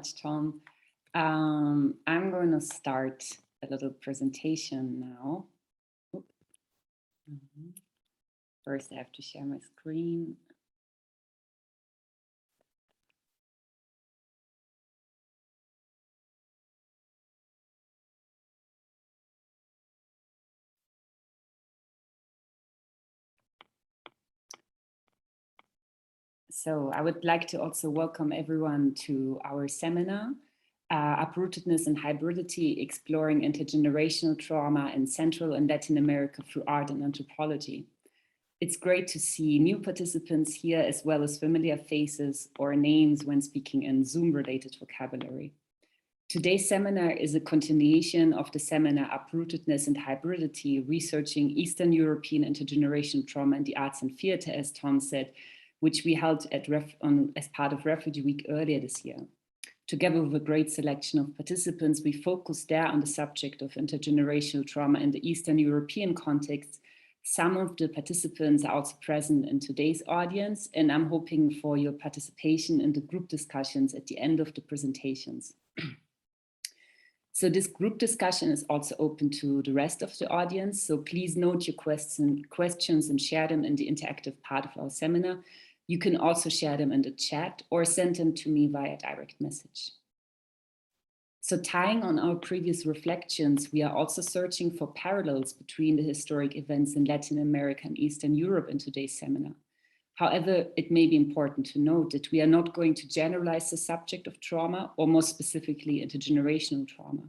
Tom. I'm going to start a little presentation now. First, I have to share my screen. So I would like to also welcome everyone to our seminar, Uprootedness and Hybridity, Exploring Intergenerational Trauma in Central and Latin America through Art and Anthropology. It's great to see new participants here, as well as familiar faces or names when speaking in Zoom-related vocabulary. Today's seminar is a continuation of the seminar Uprootedness and Hybridity, Researching Eastern European Intergenerational Trauma in the Arts and Theatre, as Tom said, which we held as part of Refugee Week earlier this year. Together with a great selection of participants, we focused there on the subject of intergenerational trauma in the Eastern European context. Some of the participants are also present in today's audience, and I'm hoping for your participation in the group discussions at the end of the presentations. So this group discussion is also open to the rest of the audience, so please note your questions and share them in the interactive part of our seminar. You can also share them in the chat or send them to me via direct message. So tying on our previous reflections, we are also searching for parallels between the historic events in Latin America and Eastern Europe in today's seminar. However, it may be important to note that we are not going to generalize the subject of trauma, or more specifically intergenerational trauma.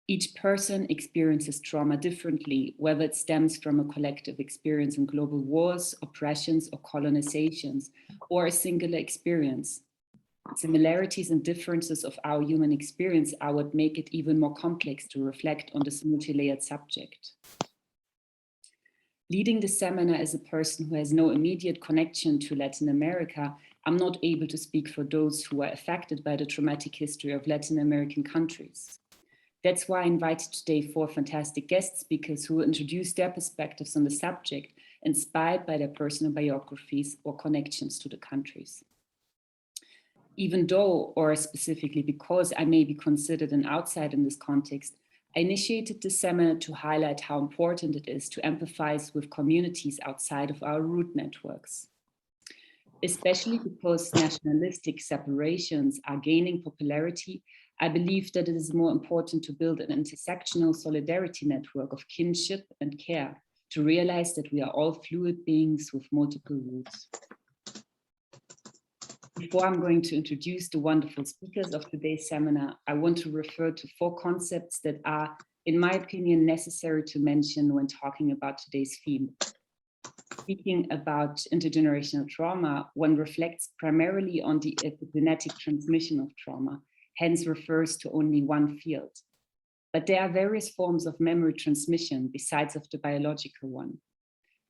Each person experiences trauma differently, whether it stems from a collective experience in global wars, oppressions, or colonizations, or a singular experience. Similarities and differences of our human experience are what make it even more complex to reflect on this multi-layered subject. Leading the seminar as a person who has no immediate connection to Latin America, I'm not able to speak for those who are affected by the traumatic history of Latin American countries. That's why I invited today 4 fantastic guest speakers who will introduce their perspectives on the subject, inspired by their personal biographies or connections to the countries. Even though, or specifically because I may be considered an outsider in this context, I initiated the seminar to highlight how important it is to empathize with communities outside of our root networks. Especially because nationalistic separations are gaining popularity, I believe that it is more important to build an intersectional solidarity network of kinship and care to realize that we are all fluid beings with multiple roots. Before I'm going to introduce the wonderful speakers of today's seminar, I want to refer to 4 concepts that are, in my opinion, necessary to mention when talking about today's theme. Speaking about intergenerational trauma, one reflects primarily on the epigenetic transmission of trauma, hence refers to only one field. But there are various forms of memory transmission besides of the biological one.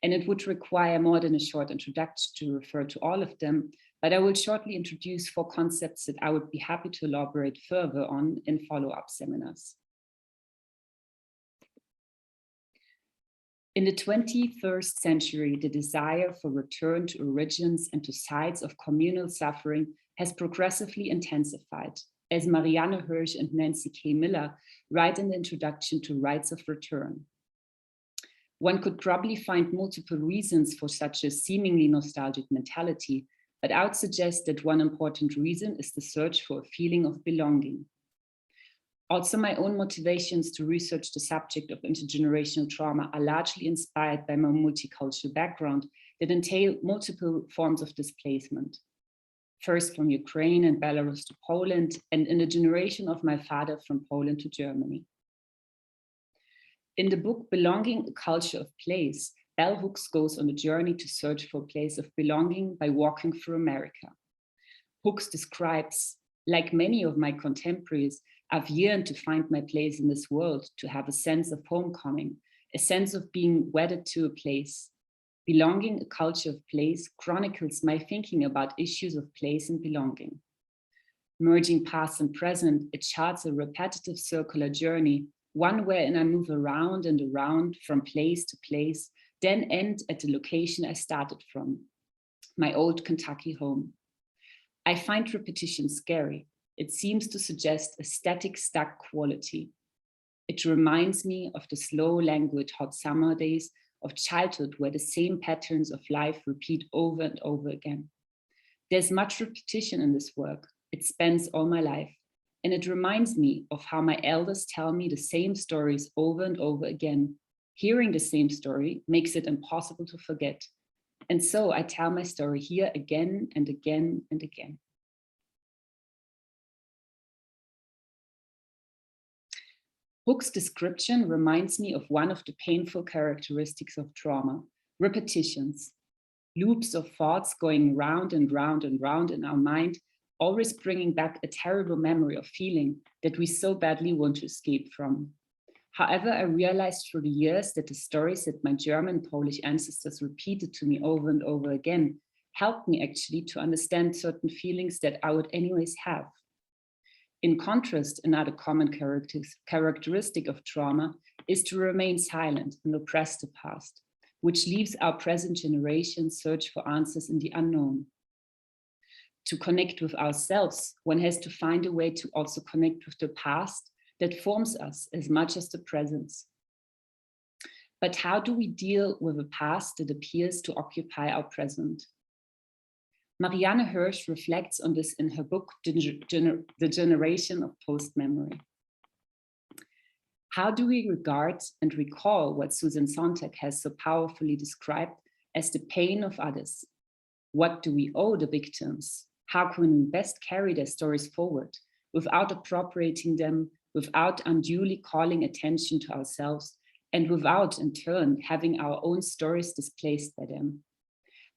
And it would require more than a short introduction to refer to all of them, but I will shortly introduce 4 concepts that I would be happy to elaborate further on in follow-up seminars. In the 21st century, the desire for return to origins and to sites of communal suffering has progressively intensified, as Marianne Hirsch and Nancy K. Miller write in the introduction to Rites of Return. One could probably find multiple reasons for such a seemingly nostalgic mentality, but I would suggest that one important reason is the search for a feeling of belonging. Also, my own motivations to research the subject of intergenerational trauma are largely inspired by my multicultural background that entail multiple forms of displacement. First from Ukraine and Belarus to Poland, and in the generation of my father from Poland to Germany. In the book Belonging, A Culture of Place, Bell Hooks goes on a journey to search for a place of belonging by walking through America. Hooks describes, like many of my contemporaries, I've yearned to find my place in this world, to have a sense of homecoming, a sense of being wedded to a place. Belonging, A Culture of Place chronicles my thinking about issues of place and belonging. Merging past and present, it charts a repetitive circular journey, one wherein I move around and around from place to place, then end at the location I started from, my old Kentucky home. I find repetition scary. It seems to suggest a static, stuck quality. It reminds me of the slow, languid hot summer days of childhood where the same patterns of life repeat over and over again. There's much repetition in this work. It spans all my life. And it reminds me of how my elders tell me the same stories over and over again. Hearing the same story makes it impossible to forget. And so I tell my story here again and again and again. Hook's description reminds me of one of the painful characteristics of trauma, repetitions, loops of thoughts going round and round and round in our mind, always bringing back a terrible memory of feeling that we so badly want to escape from. However, I realized through the years that the stories that my German and Polish ancestors repeated to me over and over again helped me actually to understand certain feelings that I would anyways have. In contrast, another common characteristic of trauma is to remain silent and oppress the past, which leaves our present generation search for answers in the unknown. To connect with ourselves, one has to find a way to also connect with the past that forms us as much as the present. But how do we deal with a past that appears to occupy our present? Marianne Hirsch reflects on this in her book, The Generation of Postmemory. How do we regard and recall what Susan Sontag has so powerfully described as the pain of others? What do we owe the victims? How can we best carry their stories forward without appropriating them, without unduly calling attention to ourselves, and without, in turn, having our own stories displaced by them?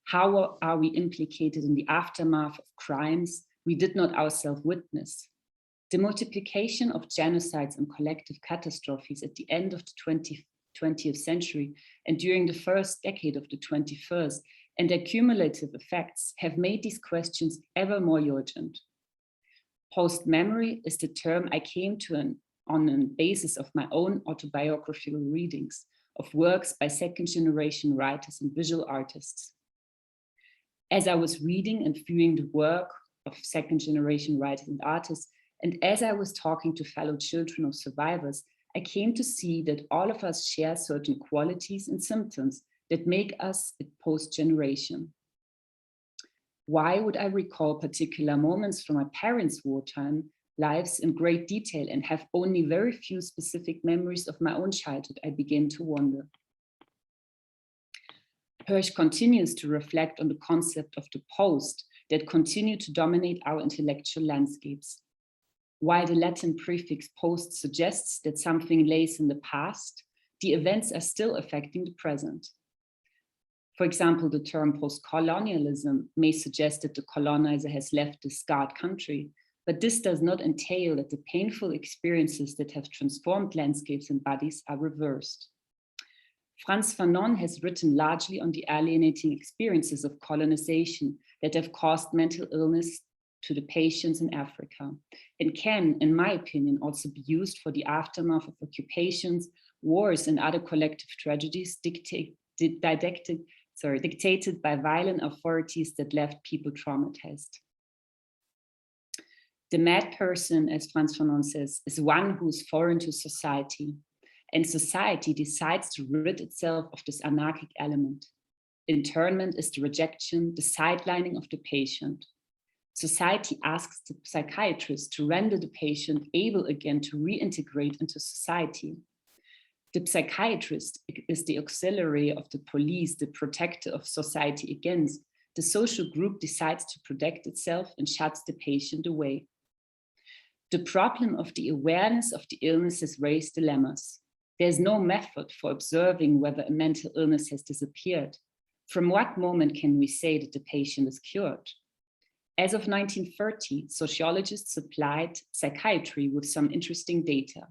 How are we implicated in the aftermath of crimes we did not ourselves witness? The multiplication of genocides and collective catastrophes at the end of the 20th century and during the first decade of the 21st and their cumulative effects have made these questions ever more urgent. Post-memory is the term I came to on the basis of my own autobiographical readings of works by second-generation writers and visual artists. As I was reading and viewing the work of second-generation writers and artists, and as I was talking to fellow children of survivors, I came to see that all of us share certain qualities and symptoms that make us a post-generation. Why would I recall particular moments from my parents' wartime lives in great detail and have only very few specific memories of my own childhood? I began to wonder. Hirsch continues to reflect on the concept of the post that continue to dominate our intellectual landscapes. While the Latin prefix post suggests that something lays in the past, the events are still affecting the present. For example, the term postcolonialism may suggest that the colonizer has left the scarred country, but this does not entail that the painful experiences that have transformed landscapes and bodies are reversed. Frantz Fanon has written largely on the alienating experiences of colonization that have caused mental illness to the patients in Africa, and can, in my opinion, also be used for the aftermath of occupations, wars, and other collective tragedies dictated by violent authorities that left people traumatized. The mad person, as Frantz Fanon says, is one who is foreign to society, and society decides to rid itself of this anarchic element. Internment is the rejection, the sidelining of the patient. Society asks the psychiatrist to render the patient able again to reintegrate into society. The psychiatrist is the auxiliary of the police, the protector of society against. The social group decides to protect itself and shuts the patient away. The problem of the awareness of the illness has raised dilemmas. There's no method for observing whether a mental illness has disappeared. From what moment can we say that the patient is cured? As of 1930, sociologists supplied psychiatry with some interesting data.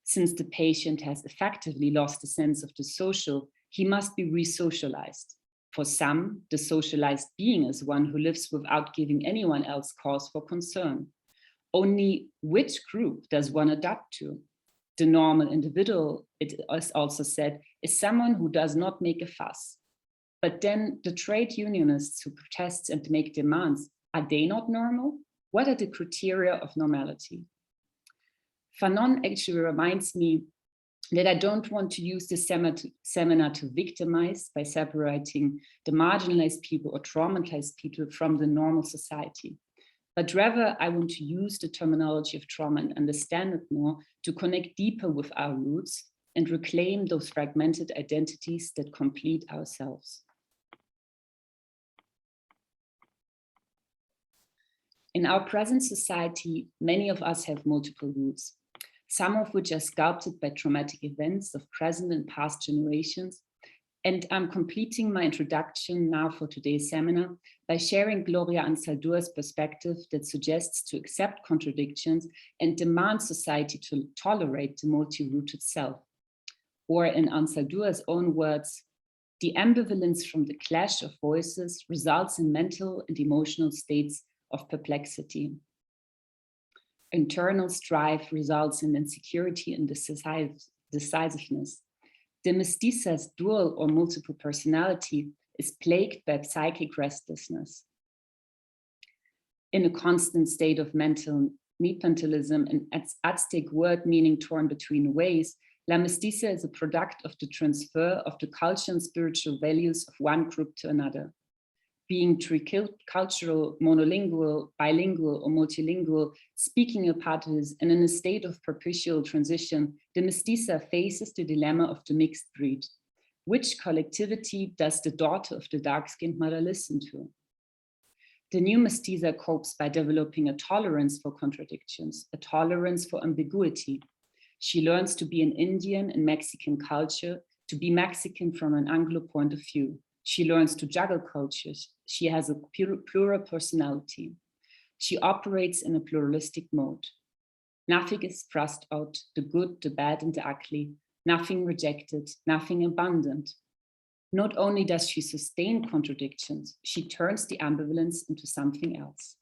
Since the patient has effectively lost a sense of the social, he must be re-socialized. For some, the socialized being is one who lives without giving anyone else cause for concern. Only which group does one adapt to? The normal individual, it is also said, is someone who does not make a fuss. But then the trade unionists who protest and make demands, are they not normal? What are the criteria of normality? Fanon actually reminds me that I don't want to use this seminar to victimize by separating the marginalized people or traumatized people from the normal society. But rather, I want to use the terminology of trauma and understand it more to connect deeper with our roots and reclaim those fragmented identities that complete ourselves. In our present society, many of us have multiple roots, some of which are sculpted by traumatic events of present and past generations. And I'm completing my introduction now for today's seminar by sharing Gloria Ansaldúa's perspective that suggests to accept contradictions and demand society to tolerate the multi-rooted self. Or in Ansaldúa's own words, the ambivalence from the clash of voices results in mental and emotional states of perplexity. Internal strife results in insecurity and decisiveness. The mestiza's dual or multiple personality is plagued by psychic restlessness. In a constant state of mental mercantilism, an Aztec word meaning torn between ways, La Mestiza is a product of the transfer of the culture and spiritual values of one group to another. Being tricultural, monolingual, bilingual, or multilingual, speaking apart is, and in a state of perpetual transition, the mestiza faces the dilemma of the mixed breed. Which collectivity does the daughter of the dark-skinned mother listen to? The new mestiza copes by developing a tolerance for contradictions, a tolerance for ambiguity. She learns to be an Indian in Mexican culture, to be Mexican from an Anglo point of view. She learns to juggle cultures. She has a plural personality. She operates in a pluralistic mode. Nothing is thrust out, the good, the bad, and the ugly. Nothing rejected, nothing abandoned. Not only does she sustain contradictions, she turns the ambivalence into something else.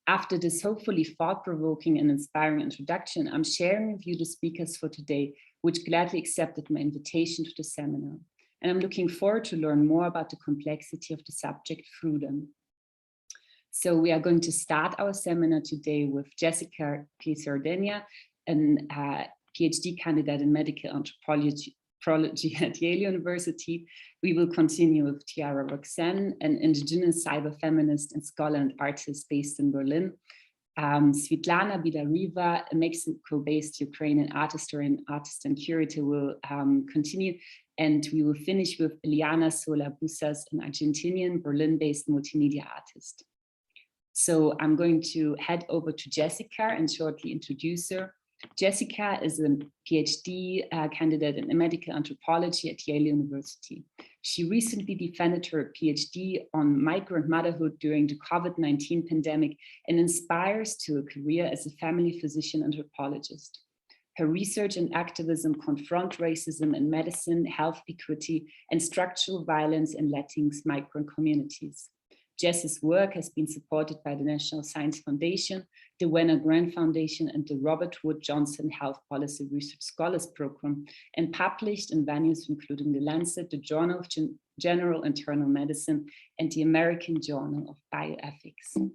After this hopefully thought-provoking and inspiring introduction, I'm sharing with you the speakers for today, which gladly accepted my invitation to the seminar. And I'm looking forward to learn more about the complexity of the subject through them. So we are going to start our seminar today with Jessica Dorniak, an PhD candidate in medical anthropology at Yale University. We will continue with Tiara, an indigenous cyber feminist and scholar and artist based in Berlin. Svitlana Bidariva, a Mexico-based Ukrainian artist and curator, will continue. And we will finish with Eliana Sola-Busas, an Argentinian Berlin-based multimedia artist. So I'm going to head over to Jessica and shortly introduce her. Jessica is a PhD candidate in medical anthropology at Yale University. She recently defended her PhD on migrant motherhood during the COVID-19 pandemic and inspires to a career as a family physician anthropologist. Her research and activism confront racism in medicine, health equity, and structural violence in Latinx migrant communities. Jess's work has been supported by the National Science Foundation, the Wenner Grant Foundation, and the Robert Wood Johnson Health Policy Research Scholars Program, and published in venues including The Lancet, the Journal of General Internal Medicine, and the American Journal of Bioethics.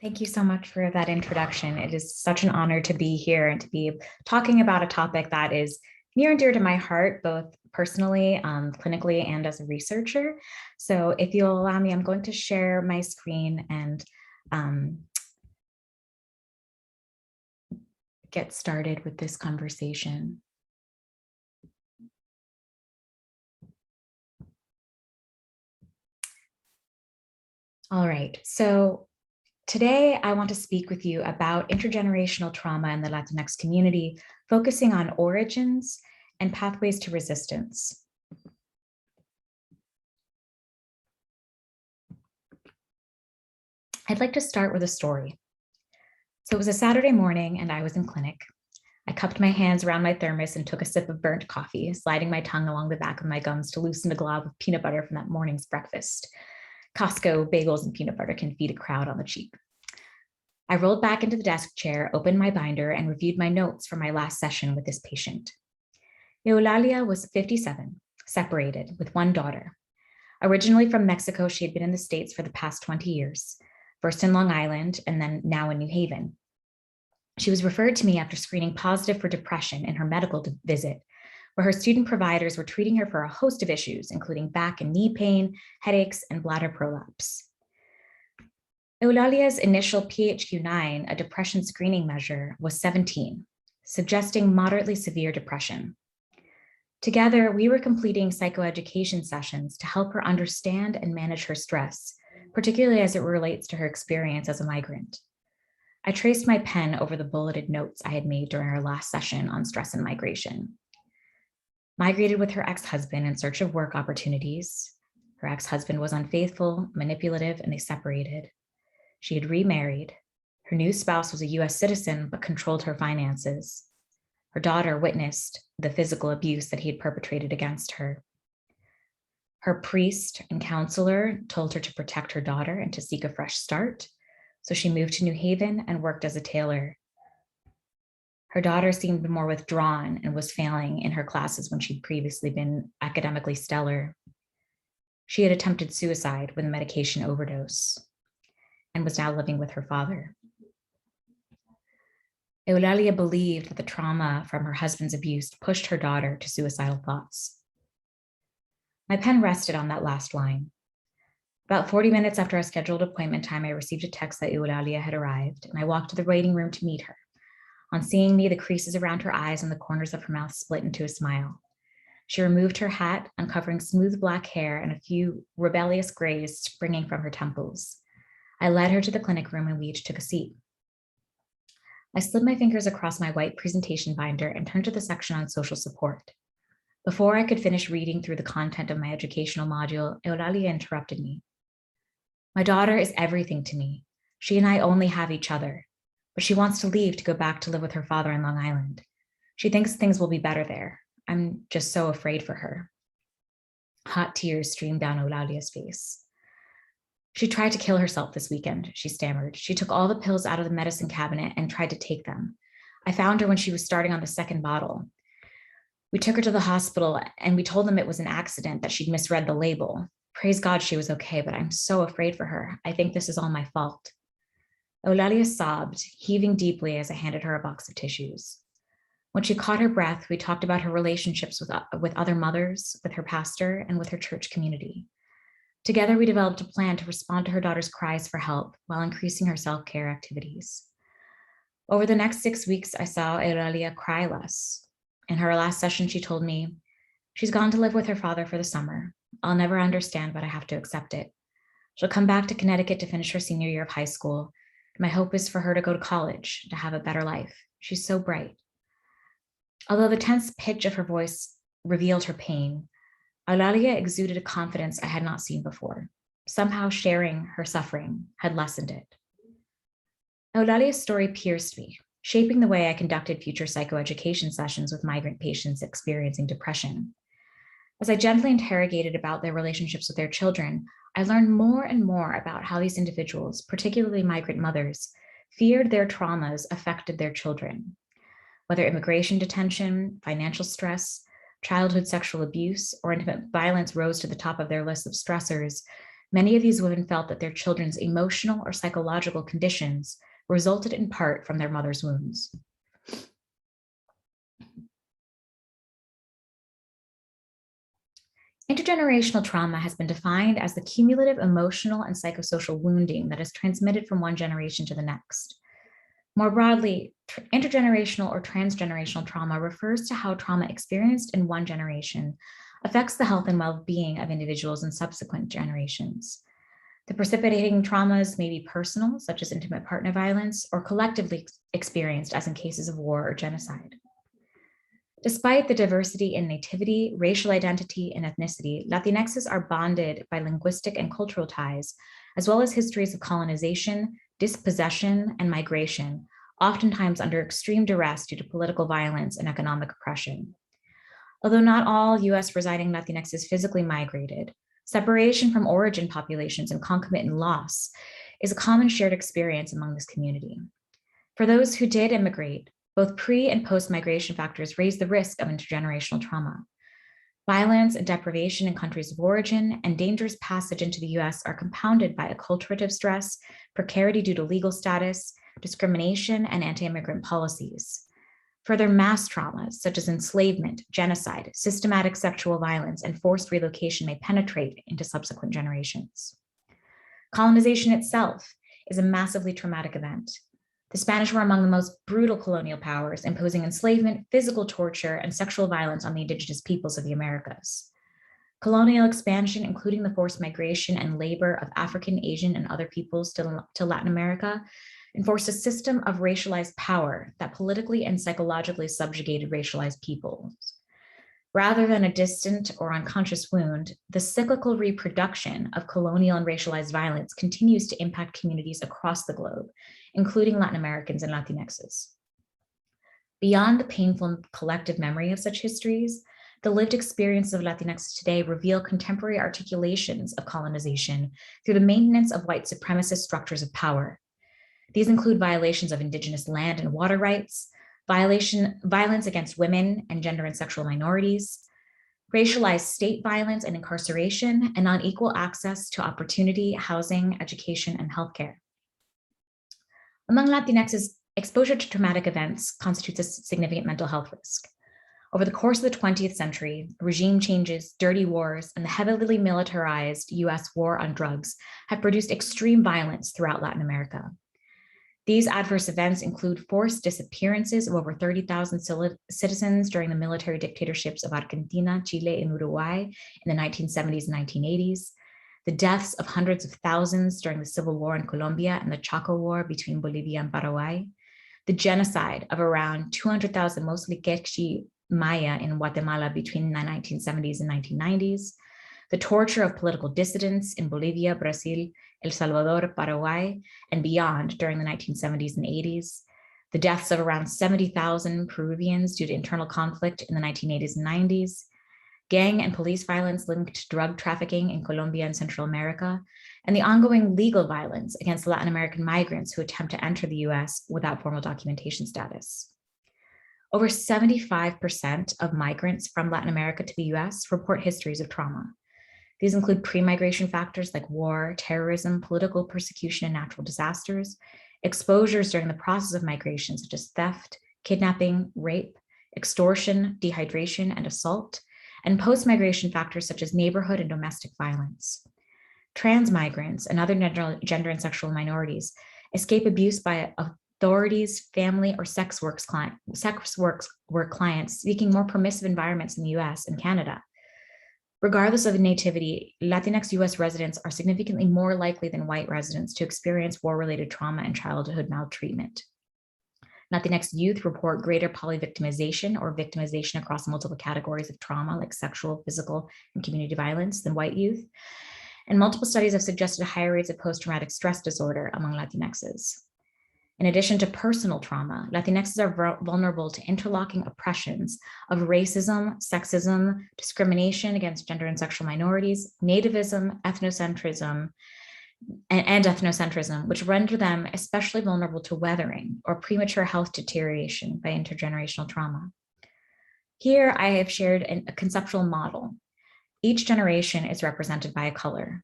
Thank you so much for that introduction. It is such an honor to be here and to be talking about a topic that is near and dear to my heart, both personally, clinically, and as a researcher. So if you'll allow me, I'm going to share my screen and get started with this conversation. All right, so today, I want to speak with you about intergenerational trauma in the Latinx community, focusing on origins and pathways to resistance. I'd like to start with a story. So it was a Saturday morning and I was in clinic. I cupped my hands around my thermos and took a sip of burnt coffee, sliding my tongue along the back of my gums to loosen the glob of peanut butter from that morning's breakfast. Costco bagels and peanut butter can feed a crowd on the cheap. I rolled back into the desk chair, opened my binder, and reviewed my notes from my last session with this patient. Eulalia was 57, separated, with one daughter. Originally from Mexico, she had been in the States for the past 20 years, first in Long Island and then now in New Haven. She was referred to me after screening positive for depression in her medical visit, where her student providers were treating her for a host of issues, including back and knee pain, headaches, and bladder prolapse. Eulalia's initial PHQ-9, a depression screening measure, was 17, suggesting moderately severe depression. Together, we were completing psychoeducation sessions to help her understand and manage her stress, particularly as it relates to her experience as a migrant. I traced my pen over the bulleted notes I had made during our last session on stress and migration. Migrated with her ex-husband in search of work opportunities. Her ex-husband was unfaithful, manipulative, and they separated. She had remarried. Her new spouse was a US citizen, but controlled her finances. Her daughter witnessed the physical abuse that he had perpetrated against her. Her priest and counselor told her to protect her daughter and to seek a fresh start. So she moved to New Haven and worked as a tailor. Her daughter seemed more withdrawn and was failing in her classes when she'd previously been academically stellar. She had attempted suicide with a medication overdose and was now living with her father. Eulalia believed that the trauma from her husband's abuse pushed her daughter to suicidal thoughts. My pen rested on that last line. About 40 minutes after our scheduled appointment time, I received a text that Eulalia had arrived, and I walked to the waiting room to meet her. On seeing me, the creases around her eyes and the corners of her mouth split into a smile. She removed her hat, uncovering smooth black hair and a few rebellious grays springing from her temples. I led her to the clinic room and we each took a seat. I slid my fingers across my white presentation binder and turned to the section on social support. Before I could finish reading through the content of my educational module, Eulalia interrupted me. My daughter is everything to me. She and I only have each other, but she wants to leave to go back to live with her father in Long Island. She thinks things will be better there. I'm just so afraid for her. Hot tears streamed down Eulalia's face. She tried to kill herself this weekend, she stammered. She took all the pills out of the medicine cabinet and tried to take them. I found her when she was starting on the second bottle. We took her to the hospital and we told them it was an accident, that she'd misread the label. Praise God she was okay, but I'm so afraid for her. I think this is all my fault. Eulalia sobbed, heaving deeply as I handed her a box of tissues. When she caught her breath, we talked about her relationships with other mothers, with her pastor, and with her church community. Together, we developed a plan to respond to her daughter's cries for help while increasing her self-care activities. Over the next 6 weeks, I saw Eulalia cry less. In her last session, she told me, she's gone to live with her father for the summer. I'll never understand, but I have to accept it. She'll come back to Connecticut to finish her senior year of high school. My hope is for her to go to college, to have a better life. She's so bright. Although the tense pitch of her voice revealed her pain, Eulalia exuded a confidence I had not seen before. Somehow sharing her suffering had lessened it. Eulalia's story pierced me, shaping the way I conducted future psychoeducation sessions with migrant patients experiencing depression. As I gently interrogated about their relationships with their children, I learned more and more about how these individuals, particularly migrant mothers, feared their traumas affected their children. Whether immigration detention, financial stress, childhood sexual abuse, or intimate violence rose to the top of their list of stressors, many of these women felt that their children's emotional or psychological conditions resulted in part from their mother's wounds. Intergenerational trauma has been defined as the cumulative emotional and psychosocial wounding that is transmitted from one generation to the next. More broadly, intergenerational or transgenerational trauma refers to how trauma experienced in one generation affects the health and well-being of individuals in subsequent generations. The precipitating traumas may be personal, such as intimate partner violence, or collectively experienced, as in cases of war or genocide. Despite the diversity in nativity, racial identity, and ethnicity, Latinxes are bonded by linguistic and cultural ties, as well as histories of colonization, dispossession, and migration, oftentimes under extreme duress due to political violence and economic oppression. Although not all US residing Latinxes physically migrated, separation from origin populations and concomitant loss is a common shared experience among this community. For those who did immigrate, Both pre- and post-migration factors raise the risk of intergenerational trauma. Violence and deprivation in countries of origin and dangerous passage into the US are compounded by acculturative stress, precarity due to legal status, discrimination, and anti-immigrant policies. Further, mass traumas such as enslavement, genocide, systematic sexual violence, and forced relocation may penetrate into subsequent generations. Colonization itself is a massively traumatic event. The Spanish were among the most brutal colonial powers, imposing enslavement, physical torture, and sexual violence on the indigenous peoples of the Americas. Colonial expansion, including the forced migration and labor of African, Asian, and other peoples to Latin America, enforced a system of racialized power that politically and psychologically subjugated racialized peoples. Rather than a distant or unconscious wound, the cyclical reproduction of colonial and racialized violence continues to impact communities across the globe, including Latin Americans and Latinxes. Beyond the painful collective memory of such histories, the lived experiences of Latinx today reveal contemporary articulations of colonization through the maintenance of white supremacist structures of power. These include violations of indigenous land and water rights, violence against women and gender and sexual minorities, racialized state violence and incarceration, and unequal access to opportunity, housing, education, and healthcare. Among Latinxes, exposure to traumatic events constitutes a significant mental health risk. Over the course of the 20th century, regime changes, dirty wars, and the heavily militarized US war on drugs have produced extreme violence throughout Latin America. These adverse events include forced disappearances of over 30,000 citizens during the military dictatorships of Argentina, Chile, and Uruguay in the 1970s and 1980s, the deaths of hundreds of thousands during the Civil War in Colombia and the Chaco War between Bolivia and Paraguay, the genocide of around 200,000 mostly Quechua Maya in Guatemala between the 1970s and 1990s, the torture of political dissidents in Bolivia, Brazil, El Salvador, Paraguay, and beyond during the 1970s and 80s, the deaths of around 70,000 Peruvians due to internal conflict in the 1980s and 90s, gang and police violence linked to drug trafficking in Colombia and Central America, and the ongoing legal violence against Latin American migrants who attempt to enter the US without formal documentation status. Over 75% of migrants from Latin America to the US report histories of trauma. These include pre-migration factors like war, terrorism, political persecution, and natural disasters, exposures during the process of migration, such as theft, kidnapping, rape, extortion, dehydration, and assault, and post-migration factors such as neighborhood and domestic violence. Trans migrants and other gender and sexual minorities escape abuse by authorities, family, or sex work clients seeking more permissive environments in the US and Canada. Regardless of nativity, Latinx US residents are significantly more likely than white residents to experience war-related trauma and childhood maltreatment. Latinx youth report greater polyvictimization or victimization across multiple categories of trauma like sexual, physical, and community violence than white youth. And multiple studies have suggested higher rates of post-traumatic stress disorder among Latinxes. In addition to personal trauma, Latinxes are vulnerable to interlocking oppressions of racism, sexism, discrimination against gender and sexual minorities, nativism, ethnocentrism, and ethnocentrism, which render them especially vulnerable to weathering or premature health deterioration by intergenerational trauma. Here, I have shared a conceptual model. Each generation is represented by a color.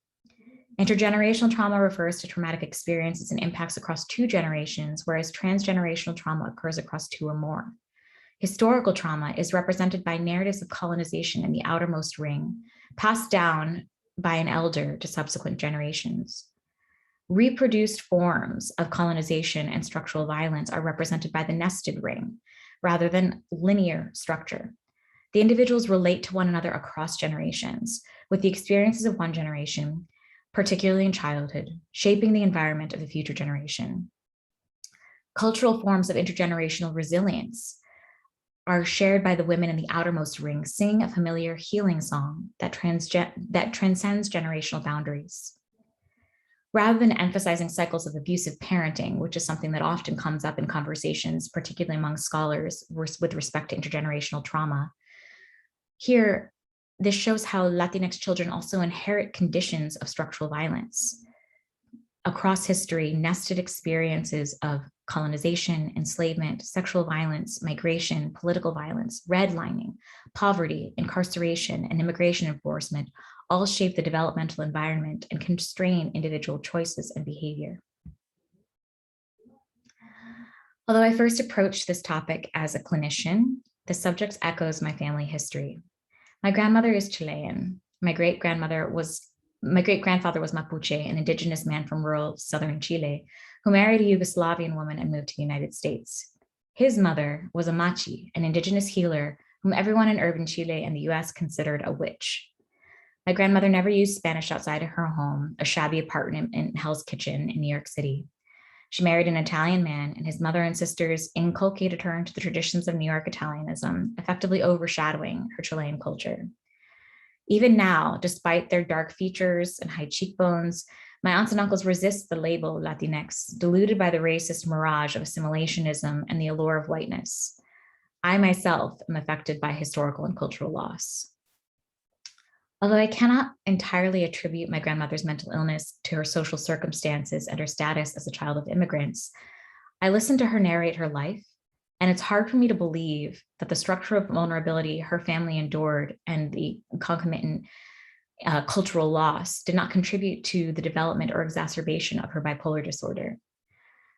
Intergenerational trauma refers to traumatic experiences and impacts across 2 generations, whereas transgenerational trauma occurs across 2 or more. Historical trauma is represented by narratives of colonization in the outermost ring, passed down by an elder to subsequent generations. Reproduced forms of colonization and structural violence are represented by the nested ring, rather than linear structure. The individuals relate to one another across generations, with the experiences of one generation, particularly in childhood, shaping the environment of the future generation. Cultural forms of intergenerational resilience are shared by the women in the outermost ring, singing a familiar healing song that transcends generational boundaries. Rather than emphasizing cycles of abusive parenting, which is something that often comes up in conversations, particularly among scholars with respect to intergenerational trauma, here, this shows how Latinx children also inherit conditions of structural violence. across history, nested experiences of colonization, enslavement, sexual violence, migration, political violence, redlining, poverty, incarceration, and immigration enforcement all shape the developmental environment and constrain individual choices and behavior. Although I first approached this topic as a clinician, the subject echoes my family history. My grandmother is Chilean. My great-grandfather was Mapuche, an indigenous man from rural southern Chile, who married a Yugoslavian woman and moved to the United States. His mother was a Machi, an indigenous healer whom everyone in urban Chile and the US considered a witch. My grandmother never used Spanish outside of her home, a shabby apartment in Hell's Kitchen in New York City. She married an Italian man, and his mother and sisters inculcated her into the traditions of New York Italianism, effectively overshadowing her Chilean culture. Even now, despite their dark features and high cheekbones, my aunts and uncles resist the label Latinx, deluded by the racist mirage of assimilationism and the allure of whiteness. I myself am affected by historical and cultural loss. Although I cannot entirely attribute my grandmother's mental illness to her social circumstances and her status as a child of immigrants, I listened to her narrate her life, and it's hard for me to believe that the structure of vulnerability her family endured and the concomitant cultural loss did not contribute to the development or exacerbation of her bipolar disorder.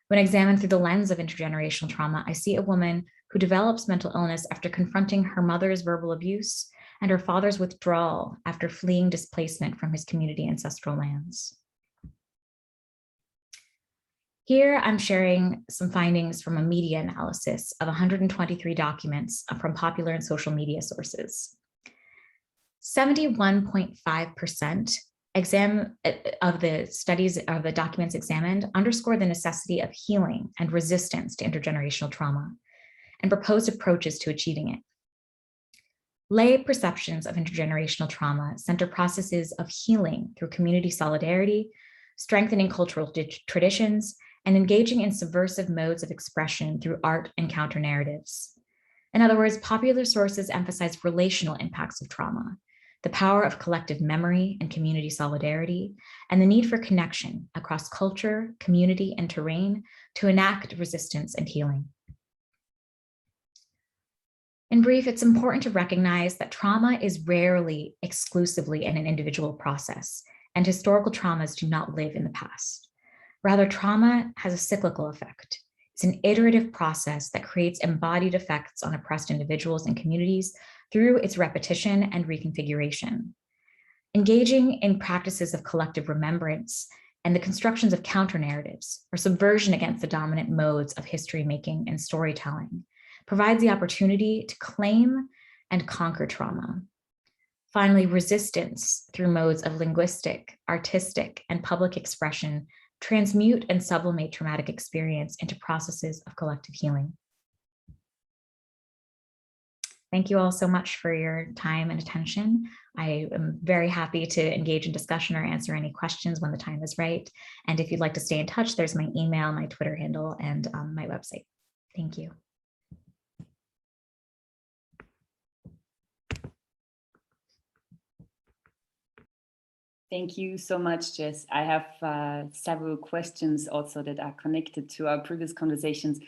When examined through the lens of intergenerational trauma, I see a woman who develops mental illness after confronting her mother's verbal abuse and her father's withdrawal after fleeing displacement from his community ancestral lands. Here, I'm sharing some findings from a media analysis of 123 documents from popular and social media sources. 71.5% of the studies of the documents examined underscore the necessity of healing and resistance to intergenerational trauma and proposed approaches to achieving it. Lay perceptions of intergenerational trauma center processes of healing through community solidarity, strengthening cultural traditions, and engaging in subversive modes of expression through art and counter narratives. In other words, popular sources emphasize relational impacts of trauma, the power of collective memory and community solidarity, and the need for connection across culture, community, and terrain to enact resistance and healing. In brief, it's important to recognize that trauma is rarely exclusively an individual process, and historical traumas do not live in the past. Rather, trauma has a cyclical effect. It's an iterative process that creates embodied effects on oppressed individuals and communities through its repetition and reconfiguration. Engaging in practices of collective remembrance and the constructions of counter-narratives or subversion against the dominant modes of history-making and storytelling provides the opportunity to claim and conquer trauma. Finally, resistance through modes of linguistic, artistic, and public expression transmute and sublimate traumatic experience into processes of collective healing. Thank you all so much for your time and attention. I am very happy to engage in discussion or answer any questions when the time is right. And if you'd like to stay in touch, there's my email, my Twitter handle, and my website. Thank you. Thank you so much, Jess. I have several questions also that are connected to our previous conversations,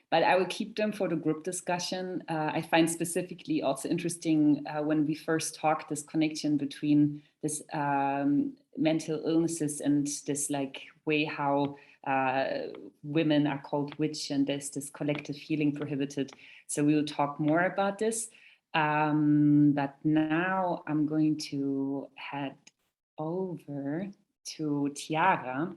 but I will keep them for the group discussion. I find specifically also interesting when we first talked this connection between this mental illnesses and this like way how women are called witch and there's this collective healing prohibited. So we will talk more about this. But now I'm going to head over to Tiara,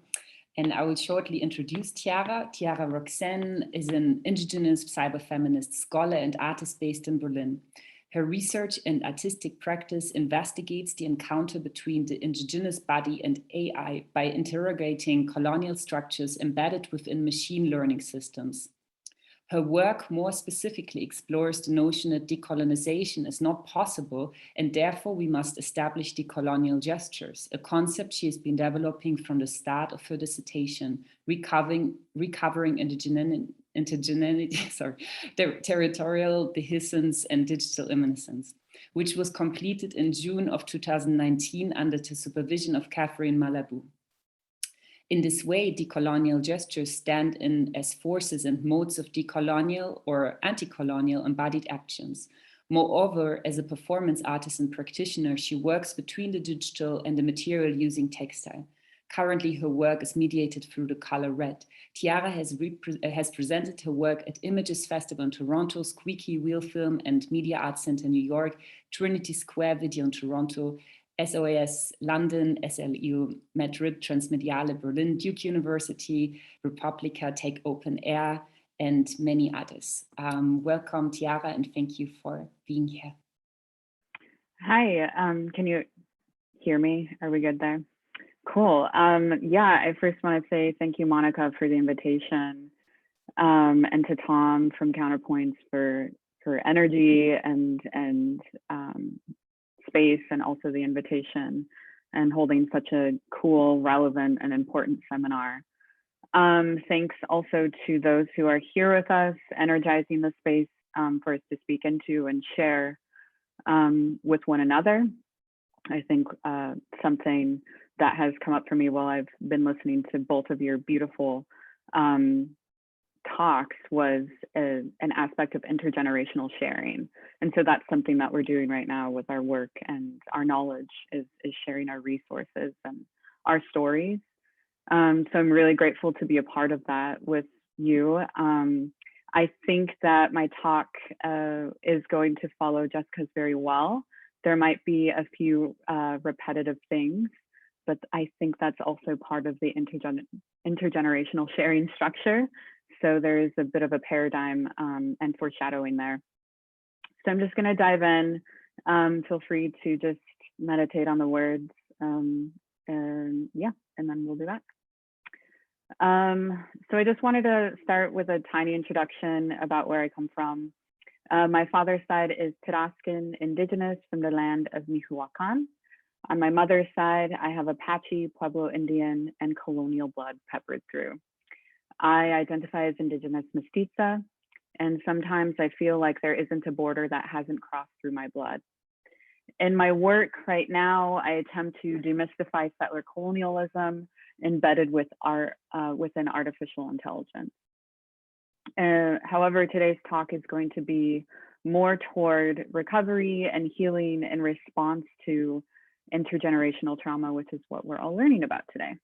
and I will shortly introduce Tiara. Tiara Roxanne is an indigenous cyberfeminist scholar and artist based in Berlin. Her research and artistic practice investigates the encounter between the indigenous body and AI by interrogating colonial structures embedded within machine learning systems. Her work more specifically explores the notion that decolonization is not possible, and therefore we must establish decolonial gestures, a concept she has been developing from the start of her dissertation, recovering territorial dehiscence and digital immanence, which was completed in June of 2019 under the supervision of Catherine Malabou. In this way, decolonial gestures stand in as forces and modes of decolonial or anti-colonial embodied actions. Moreover, as a performance artist and practitioner, she works between the digital and the material using textile. Currently, her work is mediated through the color red. Tiara has presented her work at Images Festival in Toronto, Squeaky Wheel Film and Media Arts Center in New York, Trinity Square Video in Toronto, SOAS London, SLU Madrid, Transmediale Berlin, Duke University, Republica, Take Open Air, and many others. Welcome, Tiara, and thank you for being here. Hi, can you hear me? Are we good there? Cool. Yeah, I first want to say thank you, Monika, for the invitation, and to Tom from Counterpoints for energy and space, and also the invitation and holding such a cool, relevant, and important seminar. Thanks also to those who are here with us, energizing the space for us to speak into and share with one another. I think something that has come up for me while I've been listening to both of your beautiful talks was an aspect of intergenerational sharing. And so that's something that we're doing right now with our work and our knowledge is sharing our resources and our stories. So I'm really grateful to be a part of that with you. I think that my talk is going to follow Jessica's very well. There might be a few repetitive things, but I think that's also part of the intergenerational sharing structure. So there's a bit of a paradigm and foreshadowing there. So I'm just going to dive in. Feel free to just meditate on the words. And yeah, and then we'll do that. So I just wanted to start with a tiny introduction about where I come from. My father's side is Tarascan indigenous from the land of Michoacan. On my mother's side, I have Apache, Pueblo Indian, and colonial blood peppered through. I identify as indigenous mestiza, and sometimes I feel like there isn't a border that hasn't crossed through my blood. In my work right now, I attempt to demystify settler colonialism embedded with within artificial intelligence. However, today's talk is going to be more toward recovery and healing in response to intergenerational trauma, which is what we're all learning about today.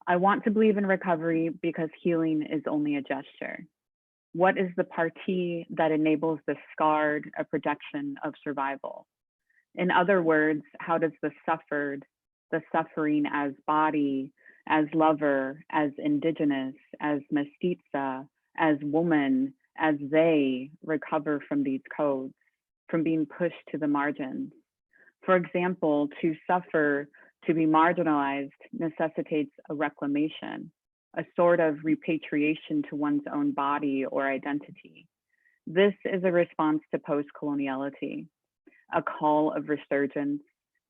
I want to believe in recovery because healing is only a gesture. What is the partie that enables the scarred a projection of survival? In other words, how does the suffered, the suffering as body, as lover, as indigenous, as mestiza, as woman, as they recover from these codes, from being pushed to the margins? For example, to suffer, to be marginalized necessitates a reclamation, a sort of repatriation to one's own body or identity. This is a response to post-coloniality, a call of resurgence,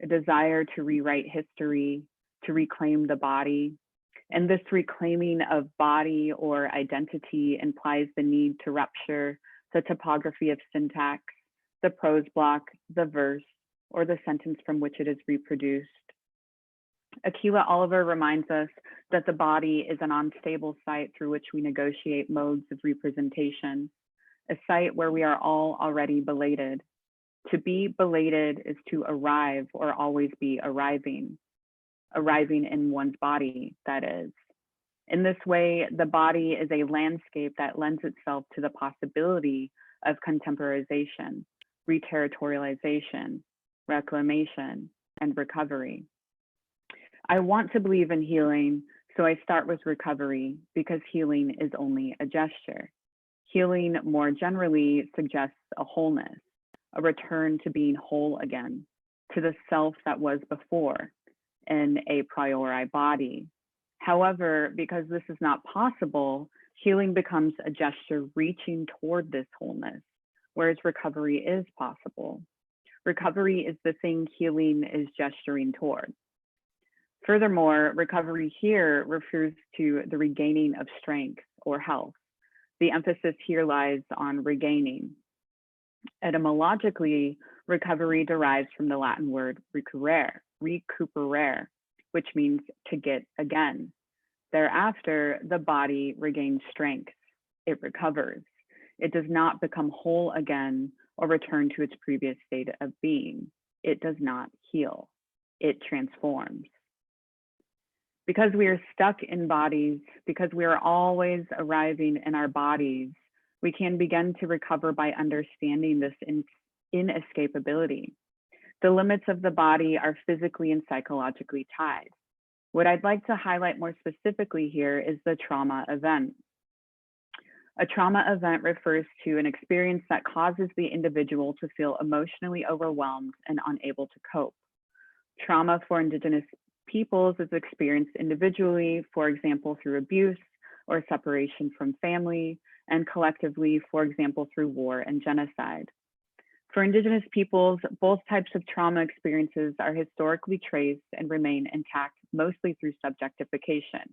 a desire to rewrite history, to reclaim the body. And this reclaiming of body or identity implies the need to rupture the topography of syntax, the prose block, the verse, or the sentence from which it is reproduced. Akilah Oliver reminds us that the body is an unstable site through which we negotiate modes of representation, a site where we are all already belated. To be belated is to arrive or always be arriving in one's body, that is. In this way, the body is a landscape that lends itself to the possibility of contemporization, reterritorialization, reclamation, and recovery. I want to believe in healing, so I start with recovery because healing is only a gesture. Healing more generally suggests a wholeness, a return to being whole again, to the self that was before in a priori body. However, because this is not possible, healing becomes a gesture reaching toward this wholeness, whereas recovery is possible. Recovery is the thing healing is gesturing toward. Furthermore, recovery here refers to the regaining of strength or health. The emphasis here lies on regaining. Etymologically, recovery derives from the Latin word recuperare, which means to get again. Thereafter, the body regains strength. It recovers. It does not become whole again or return to its previous state of being. It does not heal. It transforms. Because we are stuck in bodies, because we are always arriving in our bodies, we can begin to recover by understanding this inescapability. The limits of the body are physically and psychologically tied. What I'd like to highlight more specifically here is the trauma event. A trauma event refers to an experience that causes the individual to feel emotionally overwhelmed and unable to cope. Trauma for Indigenous peoples is experienced individually, for example, through abuse or separation from family, and collectively, for example, through war and genocide. For Indigenous peoples, both types of trauma experiences are historically traced and remain intact, mostly through subjectification.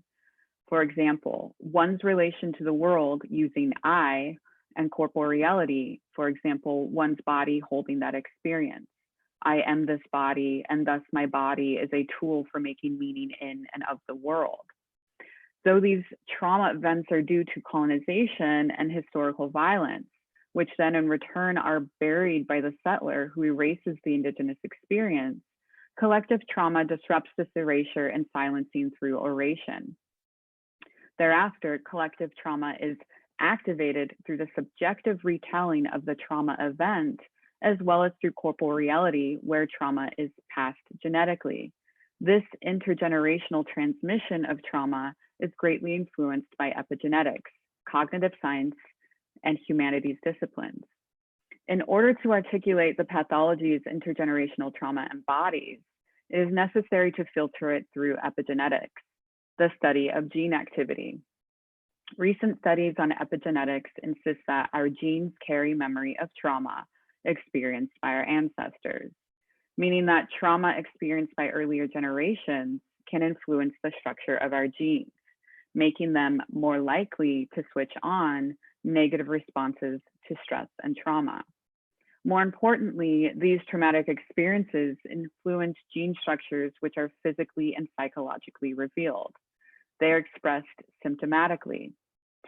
For example, one's relation to the world using I and corporeality, for example, one's body holding that experience. I am this body, and thus my body is a tool for making meaning in and of the world. Though these trauma events are due to colonization and historical violence, which then in return are buried by the settler who erases the Indigenous experience, collective trauma disrupts this erasure and silencing through oration. Thereafter, collective trauma is activated through the subjective retelling of the trauma event, as well as through corporeality, where trauma is passed genetically. This intergenerational transmission of trauma is greatly influenced by epigenetics, cognitive science, and humanities disciplines. In order to articulate the pathologies intergenerational trauma embodies, it is necessary to filter it through epigenetics, the study of gene activity. Recent studies on epigenetics insist that our genes carry memory of trauma experienced by our ancestors, meaning that trauma experienced by earlier generations can influence the structure of our genes, making them more likely to switch on negative responses to stress and trauma. More importantly, these traumatic experiences influence gene structures which are physically and psychologically revealed. They are expressed symptomatically.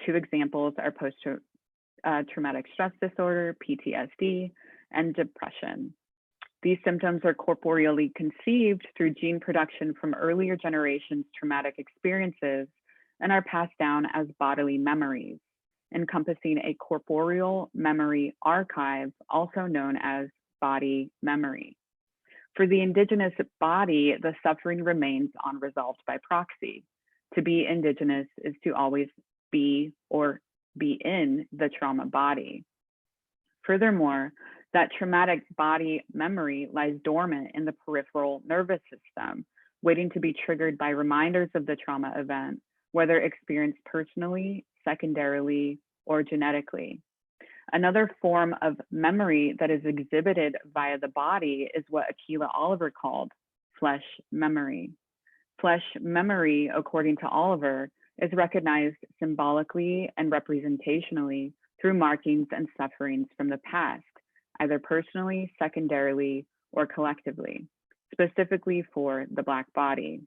Two examples are post-traumatic stress disorder, PTSD, and depression. These symptoms are corporeally conceived through gene production from earlier generations' traumatic experiences and are passed down as bodily memories, encompassing a corporeal memory archive, also known as body memory. For the Indigenous body, the suffering remains unresolved by proxy. To be Indigenous is to always be or be in the trauma body. Furthermore, that traumatic body memory lies dormant in the peripheral nervous system, waiting to be triggered by reminders of the trauma event, whether experienced personally, secondarily, or genetically. Another form of memory that is exhibited via the body is what Akilah Oliver called flesh memory. Flesh memory, according to Oliver, is recognized symbolically and representationally through markings and sufferings from the past, either personally, secondarily, or collectively, specifically for the Black body.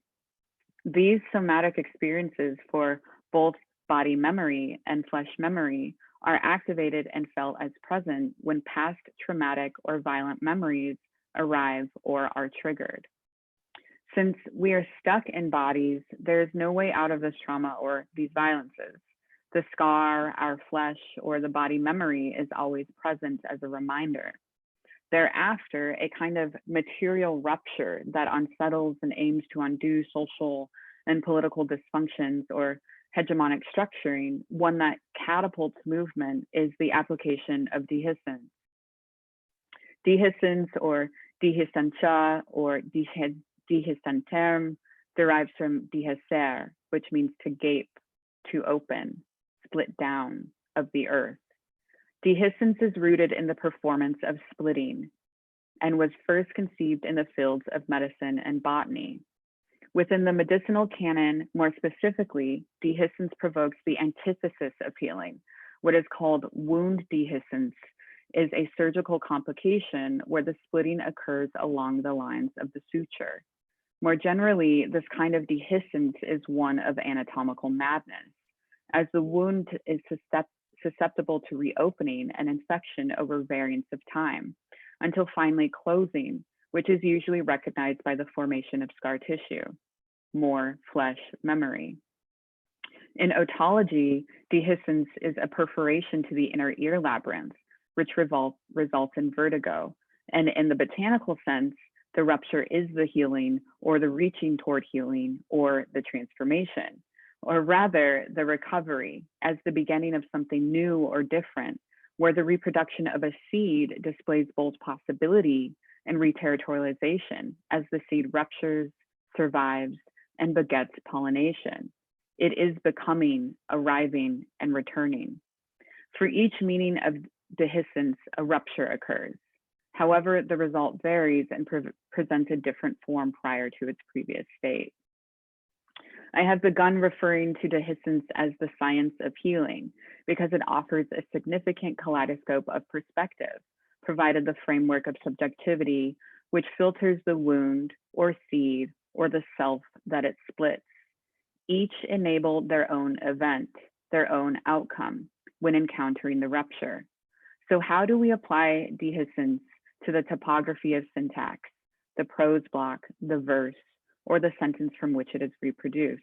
These somatic experiences for both body memory and flesh memory are activated and felt as present when past traumatic or violent memories arrive or are triggered. Since we are stuck in bodies, there is no way out of this trauma or these violences. The scar, our flesh, or the body memory is always present as a reminder. Thereafter, a kind of material rupture that unsettles and aims to undo social and political dysfunctions or hegemonic structuring, one that catapults movement, is the application of dehiscence. Dehiscence or dehiscentia or dehiscentem derives from dehiscer, which means to gape, to open, split down of the earth. Dehiscence is rooted in the performance of splitting and was first conceived in the fields of medicine and botany. Within the medicinal canon, more specifically, dehiscence provokes the antithesis of healing. What is called wound dehiscence is a surgical complication where the splitting occurs along the lines of the suture. More generally, this kind of dehiscence is one of anatomical madness, as the wound is susceptible to reopening and infection over variants of time, until finally closing, which is usually recognized by the formation of scar tissue, more flesh memory. In otology, dehiscence is a perforation to the inner ear labyrinth, which results in vertigo. And in the botanical sense, the rupture is the healing, or the reaching toward healing, or the transformation, or rather the recovery as the beginning of something new or different, where the reproduction of a seed displays both possibility and reterritorialization as the seed ruptures, survives, and begets pollination. It is becoming, arriving, and returning. For each meaning of dehiscence, a rupture occurs. However, the result varies and presents a different form prior to its previous state. I have begun referring to dehiscence as the science of healing because it offers a significant kaleidoscope of perspective, provided the framework of subjectivity, which filters the wound or seed or the self that it splits. Each enabled their own event, their own outcome when encountering the rupture. So how do we apply dehiscence to the topography of syntax, the prose block, the verse, or the sentence from which it is reproduced?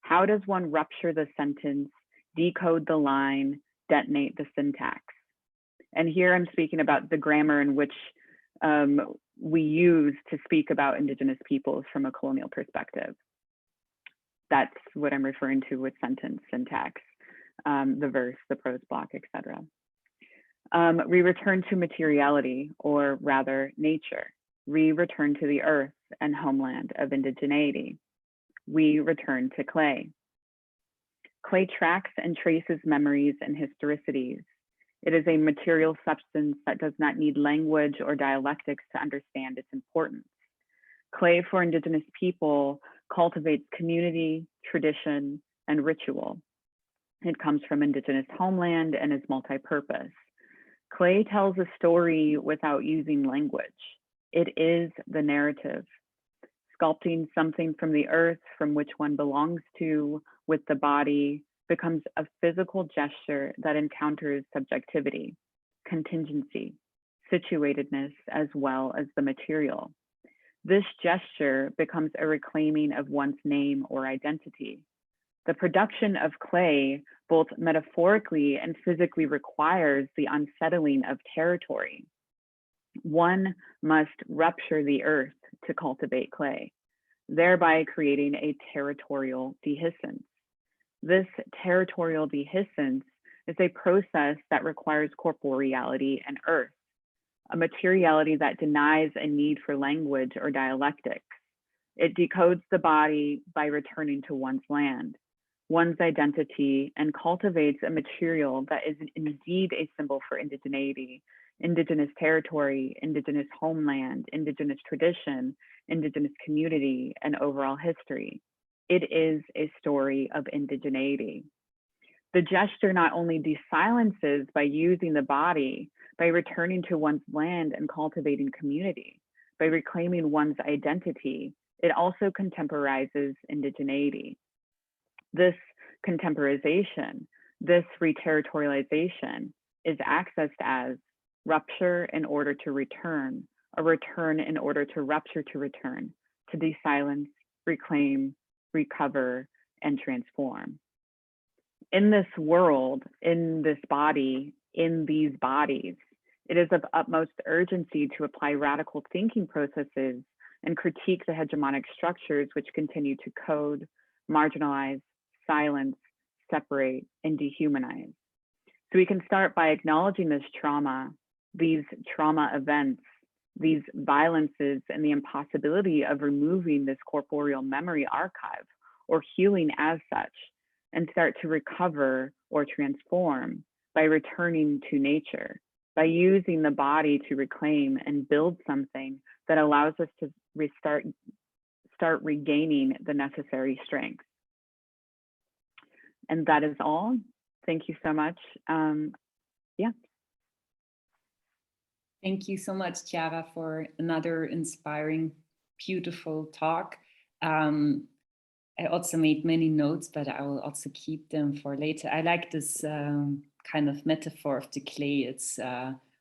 How does one rupture the sentence, decode the line, detonate the syntax? And here I'm speaking about the grammar in which we use to speak about Indigenous peoples from a colonial perspective. That's what I'm referring to with sentence syntax, the verse, the prose block, etc. We return to materiality, or rather nature. We return to the earth and homeland of indigeneity. We return to clay. Clay tracks and traces memories and historicities. It is a material substance that does not need language or dialectics to understand its importance. Clay for Indigenous people cultivates community, tradition, and ritual. It comes from Indigenous homeland and is multi-purpose. Clay tells a story without using language. It is the narrative. Sculpting something from the earth from which one belongs to with the body becomes a physical gesture that encounters subjectivity, contingency, situatedness, as well as the material. This gesture becomes a reclaiming of one's name or identity. The production of clay, both metaphorically and physically, requires the unsettling of territory. One must rupture the earth to cultivate clay, thereby creating a territorial dehiscence. This territorial dehiscence is a process that requires corporeality and earth, a materiality that denies a need for language or dialectics. It decodes the body by returning to one's land, one's identity, and cultivates a material that is indeed a symbol for indigeneity, Indigenous territory, Indigenous homeland, Indigenous tradition, Indigenous community, and overall history. It is a story of indigeneity. The gesture not only desilences by using the body, by returning to one's land and cultivating community, by reclaiming one's identity, it also contemporizes indigeneity. This contemporization, this reterritorialization is accessed as rupture in order to return, a return in order to rupture to return, to desilence, reclaim, recover, and transform. In this world, in this body, in these bodies, it is of utmost urgency to apply radical thinking processes and critique the hegemonic structures which continue to code, marginalize, silence, separate, and dehumanize. So we can start by acknowledging this trauma, these trauma events, these violences, and the impossibility of removing this corporeal memory archive or healing as such, and start to recover or transform by returning to nature, by using the body to reclaim and build something that allows us to start regaining the necessary strength. And that is all. Thank you so much. Yeah. Thank you so much, Tiara, for another inspiring, beautiful talk. I also made many notes, but I will also keep them for later. I like this kind of metaphor of the clay. It's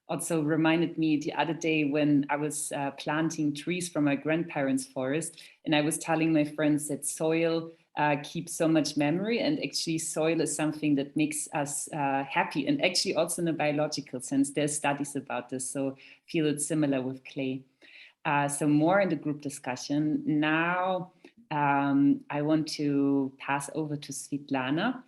also reminded me the other day when I was planting trees from my grandparents' forest, and I was telling my friends that soil keeps so much memory, and actually soil is something that makes us happy, and actually also in a biological sense. There's studies about this, so I feel it's similar with clay. So more in the group discussion. Now I want to pass over to Svetlana,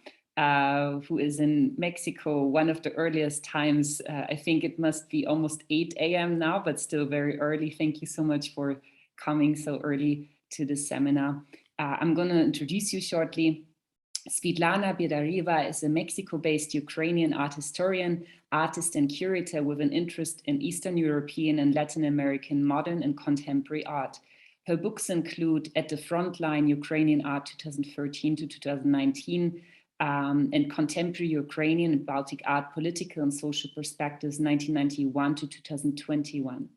who is in Mexico, one of the earliest times. I think it must be almost 8 a.m. now, but still very early. Thank you so much for coming so early to this seminar. I'm going to introduce you shortly. Svetlana Bedarieva is a Mexico-based Ukrainian art historian, artist and curator with an interest in Eastern European and Latin American modern and contemporary art. Her books include At the Frontline, Ukrainian Art 2013 to 2019, and Contemporary Ukrainian and Baltic Art, Political and Social Perspectives 1991 to 2021.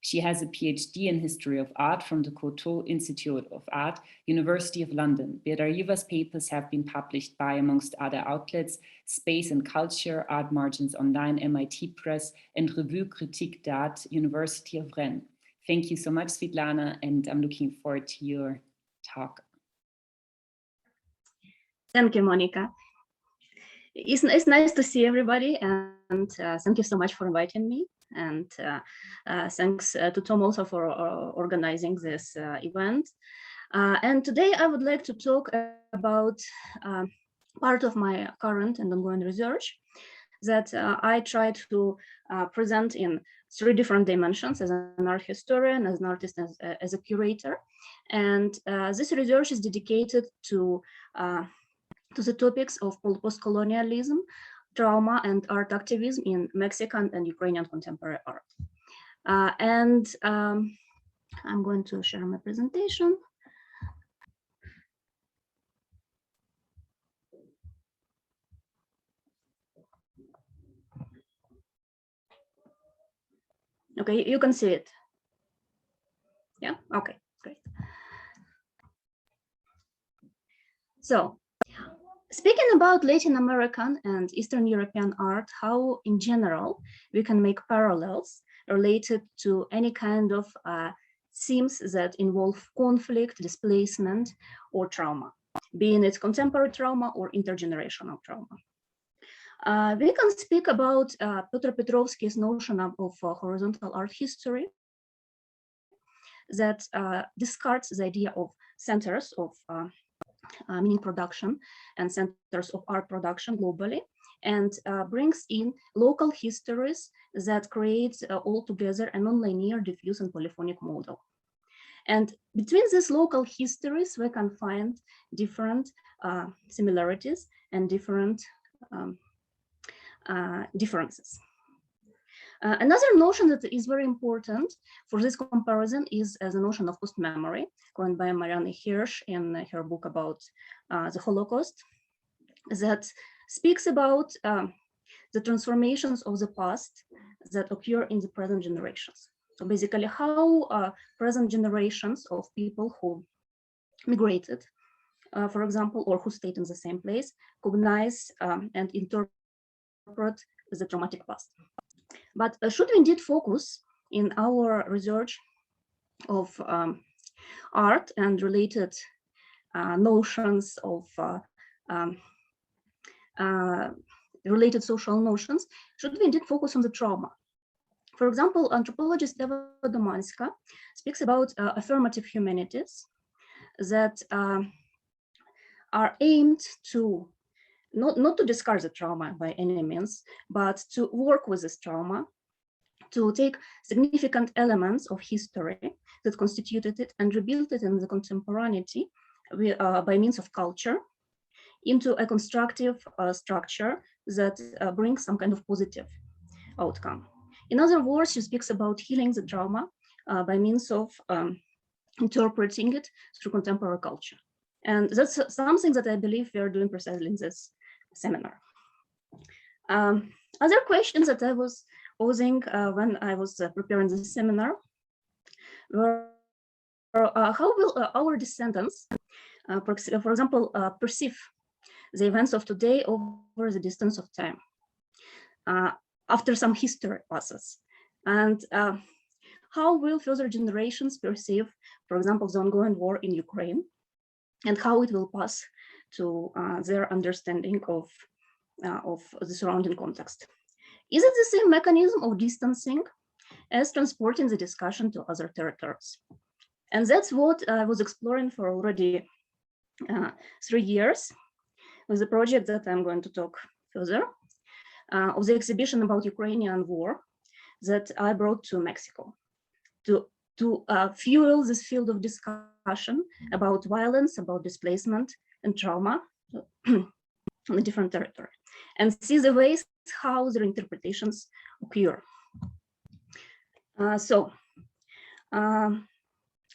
She has a PhD in History of Art from the Coteau Institute of Art, University of London. Bedarieva's papers have been published by, amongst other outlets, Space and Culture, Art Margins Online, MIT Press, and Revue Critique d'Art, University of Rennes. Thank you so much, Svetlana, and I'm looking forward to your talk. Thank you, Monika. It's nice to see everybody, and thank you so much for inviting me. And thanks to Tom also for organizing this event. And today I would like to talk about part of my current and ongoing research that I try to present in 3 different dimensions: as an art historian, as an artist, as a curator. And this research is dedicated to the topics of postcolonialism, trauma, and art activism in Mexican and Ukrainian contemporary art. I'm going to share my presentation. Okay, you can see it. Yeah, okay, great. So, speaking about Latin American and Eastern European art, how in general we can make parallels related to any kind of themes that involve conflict, displacement, or trauma, being it contemporary trauma or intergenerational trauma. We can speak about Piotr Petrovsky's notion of horizontal art history that discards the idea of centers of meaning production and centers of art production globally, and brings in local histories that creates altogether a non-linear, diffuse, and polyphonic model. And between these local histories, we can find different similarities and different differences. Another notion that is very important for this comparison is the notion of post-memory, coined by Marianne Hirsch in her book about the Holocaust, that speaks about the transformations of the past that occur in the present generations. So basically how present generations of people who migrated, for example, or who stayed in the same place, cognize and interpret the traumatic past. But should we indeed focus in our research of art and related notions of related social notions, should we indeed focus on the trauma? For example, anthropologist Eva Domanska speaks about affirmative humanities that are aimed to not to discard the trauma by any means, but to work with this trauma, to take significant elements of history that constituted it and rebuild it in the contemporaneity by means of culture into a constructive structure that brings some kind of positive outcome. In other words, she speaks about healing the trauma by means of interpreting it through contemporary culture. And that's something that I believe we are doing precisely in this seminar. Other questions that I was posing when I was preparing this seminar were how will our descendants, for example, perceive the events of today over the distance of time, after some history passes? And how will further generations perceive, for example, the ongoing war in Ukraine, and how it will pass to their understanding of the surrounding context? Is it the same mechanism of distancing as transporting the discussion to other territories? And that's what I was exploring for already 3 years with the project that I'm going to talk further, of the exhibition about Ukrainian war that I brought to Mexico to fuel this field of discussion about violence, about displacement and trauma on a different territory, and see the ways how their interpretations occur.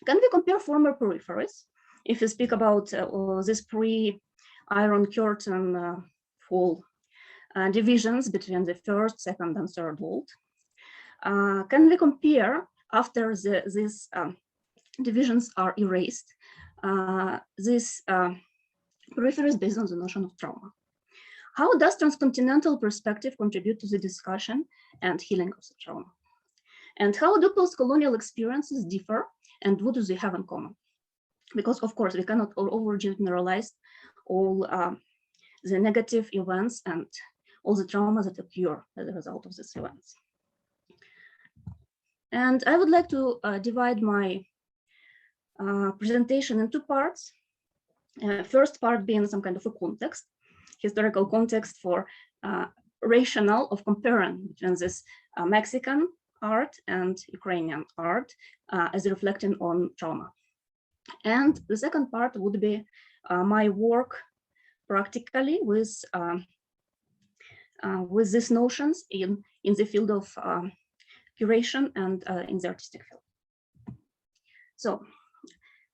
Can we compare former peripheries? If we speak about this pre-Iron Curtain fall divisions between the first, second, and third world, can we compare after these divisions are erased, these peripheries based on the notion of trauma? How does transcontinental perspective contribute to the discussion and healing of the trauma? And how do post-colonial experiences differ, and what do they have in common? Because of course we cannot overgeneralize all the negative events and all the trauma that occur as a result of these events. And I would like to divide my presentation in 2 parts. First part being some kind of a context, historical context for rationale of comparing between this Mexican art and Ukrainian art as reflecting on trauma. And the second part would be my work practically with these notions in the field of curation and in the artistic field. So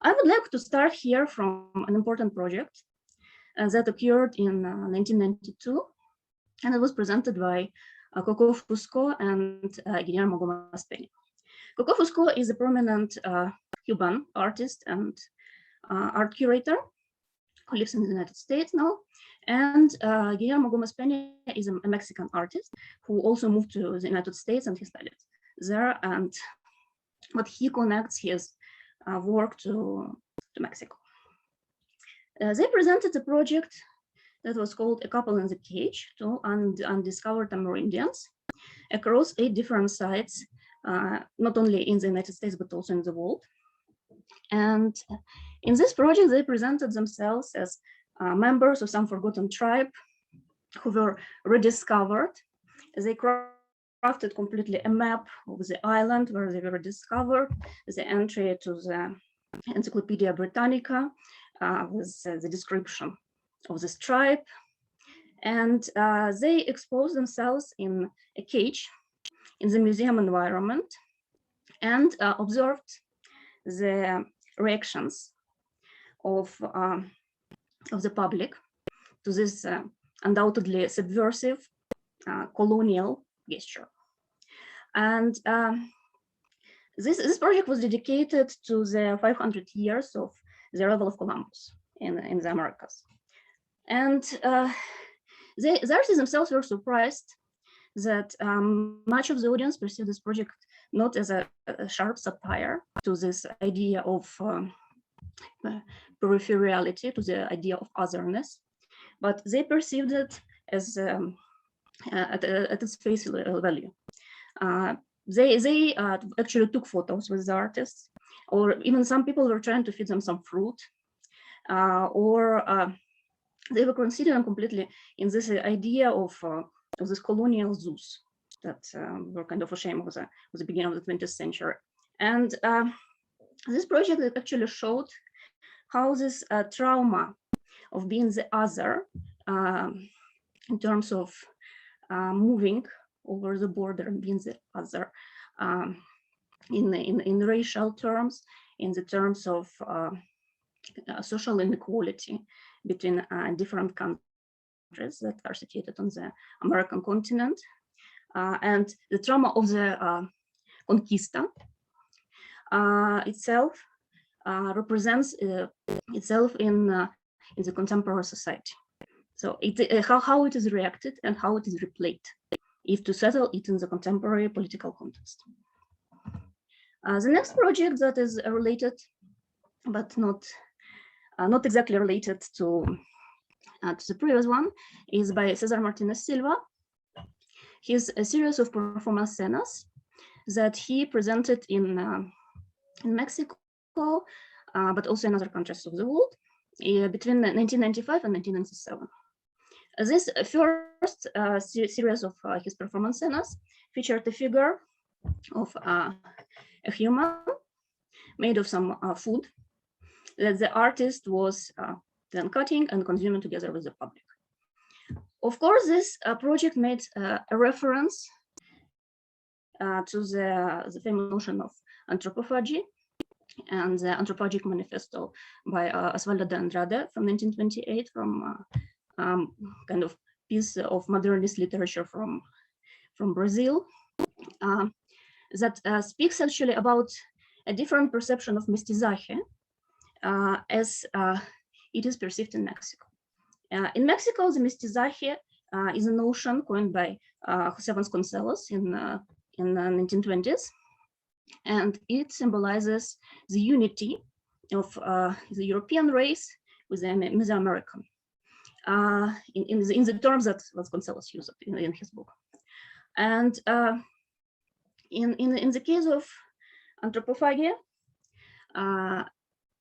I would like to start here from an important project that occurred in 1992, and it was presented by Coco Fusco and Guillermo Gomez-Peña. Coco Fusco is a prominent Cuban artist and art curator who lives in the United States now, and Guillermo Gomez-Peña is a Mexican artist who also moved to the United States, and he studied there, and but he connects his work to Mexico. They presented a project that was called A Couple in the Cage to undiscovered Amerindians across 8 different sites, not only in the United States, but also in the world. And in this project, they presented themselves as members of some forgotten tribe who were rediscovered. They crafted completely a map of the island where they were discovered, the entry to the Encyclopedia Britannica with the description of this tribe. And they exposed themselves in a cage in the museum environment and observed the reactions of the public to this undoubtedly subversive colonial gesture. And this project was dedicated to the 500 years of the arrival of Columbus in the Americas. And the artists themselves were surprised that much of the audience perceived this project not as a sharp satire to this idea of peripherality, to the idea of otherness, but they perceived it as at its face value. They actually took photos with the artists, or even some people were trying to feed them some fruit, or they were considering completely in this idea of this colonial zoos that were kind of ashamed of the beginning of the 20th century. And this project actually showed how this trauma of being the other in terms of moving over the border and being the other in racial terms, in the terms of social inequality between different countries that are situated on the American continent, and the trauma of the conquista itself represents itself in the contemporary society. So how it is reacted and how it is replayed, if to settle it in the contemporary political context. The next project that is related, but not exactly related to the previous one, is by Cesar Martinez Silva. He's a series of performance scenas that he presented in Mexico, but also in other countries of the world, between 1995 and 1997. This first series of his performance scenas featured the figure of a human made of some food that the artist was then cutting and consuming together with the public. Of course, this project made a reference to the famous notion of anthropophagy and the Anthropologic Manifesto by Osvaldo de Andrade from 1928, from kind of piece of modernist literature from Brazil, that speaks actually about a different perception of mestizaje as it is perceived in Mexico. In Mexico, the mestizaje is a notion coined by José Vasconcelos in the 1920s, and it symbolizes the unity of the European race with the Mesoamerican, in the terms that Vasconcelos used in his book. And in the case of anthropophagy,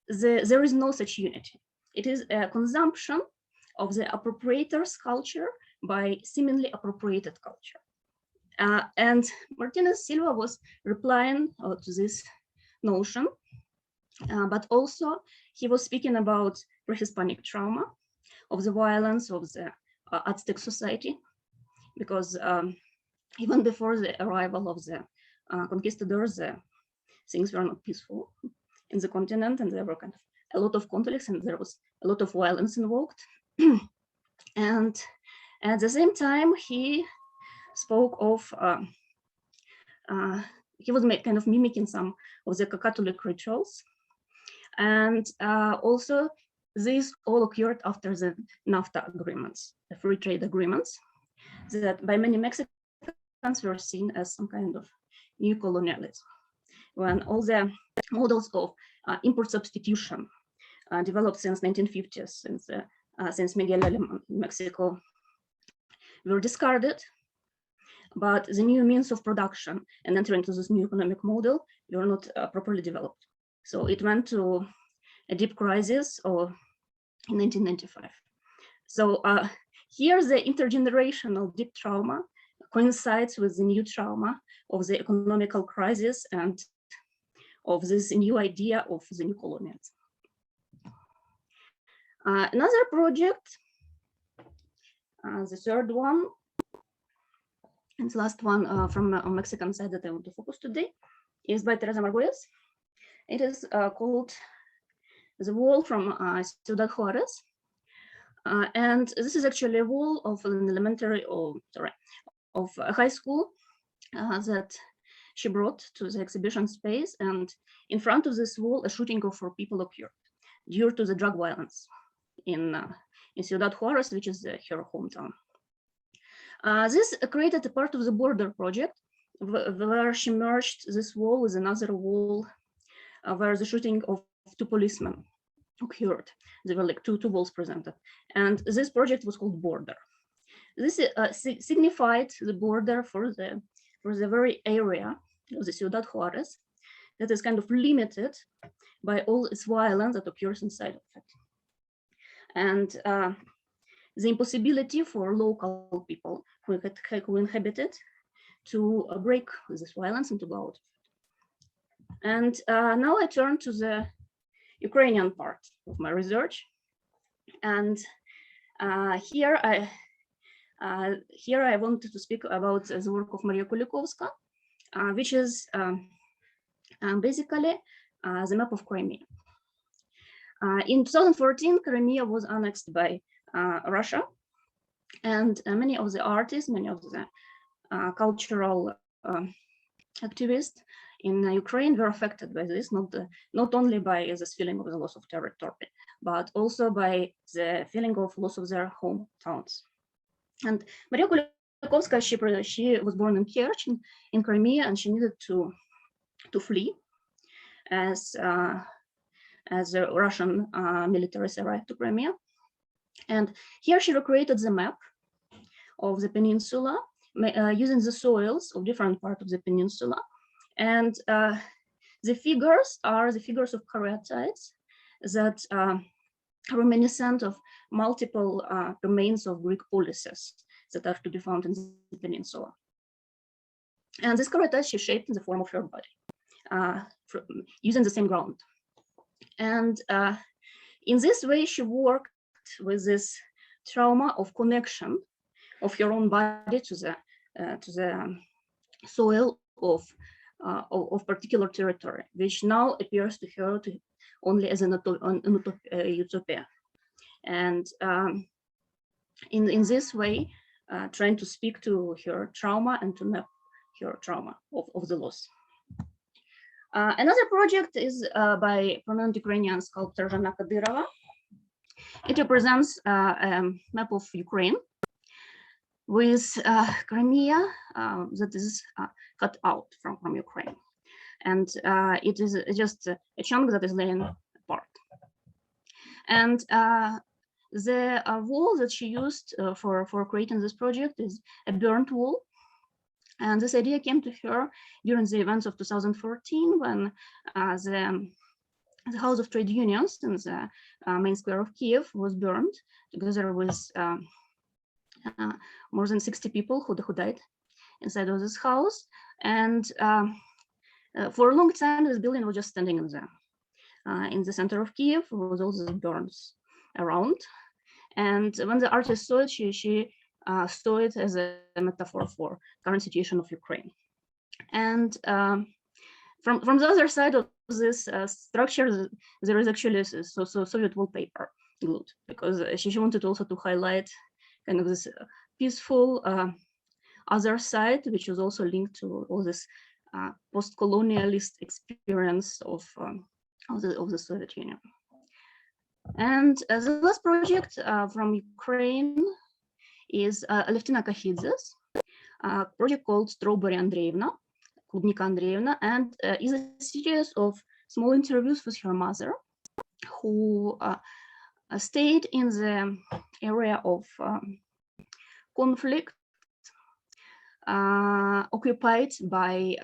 there is no such unity. It is a consumption of the appropriator's culture by seemingly appropriated culture. And Martinez Silva was replying to this notion, but also he was speaking about pre-Hispanic trauma, of the violence of the Aztec society, because even before the arrival of the conquistadors, things were not peaceful in the continent, and there were kind of a lot of conflicts, and there was a lot of violence involved. And at the same time, he spoke of, he was kind of mimicking some of the Catholic rituals. And also, these all occurred after the NAFTA agreements, the free trade agreements, that by many Mexicans were seen as some kind of new colonialism, when all the models of import substitution developed since 1950s, since Miguel Alemán in Mexico, were discarded, but the new means of production and entering into this new economic model were not properly developed. So it went to a deep crisis in 1995. So here the intergenerational deep trauma coincides with the new trauma of the economical crisis and of this new idea of the new colonialism. Another project, the third one, and the last one from on Mexican side that I want to focus today, is by Terza Margulies. It is called The Wall from Ciudad Juárez. And this is actually a wall of an elementary, of a high school that she brought to the exhibition space. And in front of this wall, a shooting of 4 people occurred due to the drug violence in Ciudad Juárez, which is her hometown. This created a part of the border project where she merged this wall with another wall where the shooting of 2 policemen occurred. There were like two walls presented. And this project was called Border. This signified the border for the very area of the Ciudad Juárez that is kind of limited by all its violence that occurs inside of it. And the impossibility for local people who inhabit it to break this violence and to go out. And now I turn to the Ukrainian part of my research. And here I wanted to speak about the work of Maria Kulikovska, which is basically the map of Crimea. In 2014, Crimea was annexed by Russia, and many of the artists, many of the cultural activists in Ukraine were affected by this, not only by this feeling of the loss of territory, but also by the feeling of loss of their hometowns. And Maria Kozlovska, she was born in Kerch in Crimea, and she needed to flee as the Russian militaries arrived to Crimea. And here she recreated the map of the peninsula using the soils of different parts of the peninsula. And the figures are the figures of caryatides that are reminiscent of multiple remains of Greek policies that are to be found in the peninsula. And this caryatides she shaped in the form of her body, using the same ground. And in this way, she worked with this trauma of connection of her own body to the soil of particular territory, which now appears to her only as an utopia. And in this way, trying to speak to her trauma and to map her trauma of the loss. Another project is by prominent Ukrainian sculptor Zhana Kadyrova. It represents a map of Ukraine with Crimea that is cut out from Ukraine. And it is just a chunk that is laying apart. And the wall that she used for creating this project is a burnt wall. And this idea came to her during the events of 2014 when the House of Trade Unions in the main square of Kiev was burned together with more than 60 people who died inside of this house. And for a long time, this building was just standing in the center of Kiev with all the burns around. And when the artist saw it, she saw it as a metaphor for current situation of Ukraine. And from the other side of this structure, there is actually Soviet wallpaper glued, because she wanted also to highlight kind of this peaceful other side, which was also linked to all this post-colonialist experience of the Soviet Union. And the last project from Ukraine is Alevtina Kahidze's project called Strawberry Andreevna, Klubnika Andreevna, and is a series of small interviews with her mother, who stayed in the area of conflict occupied by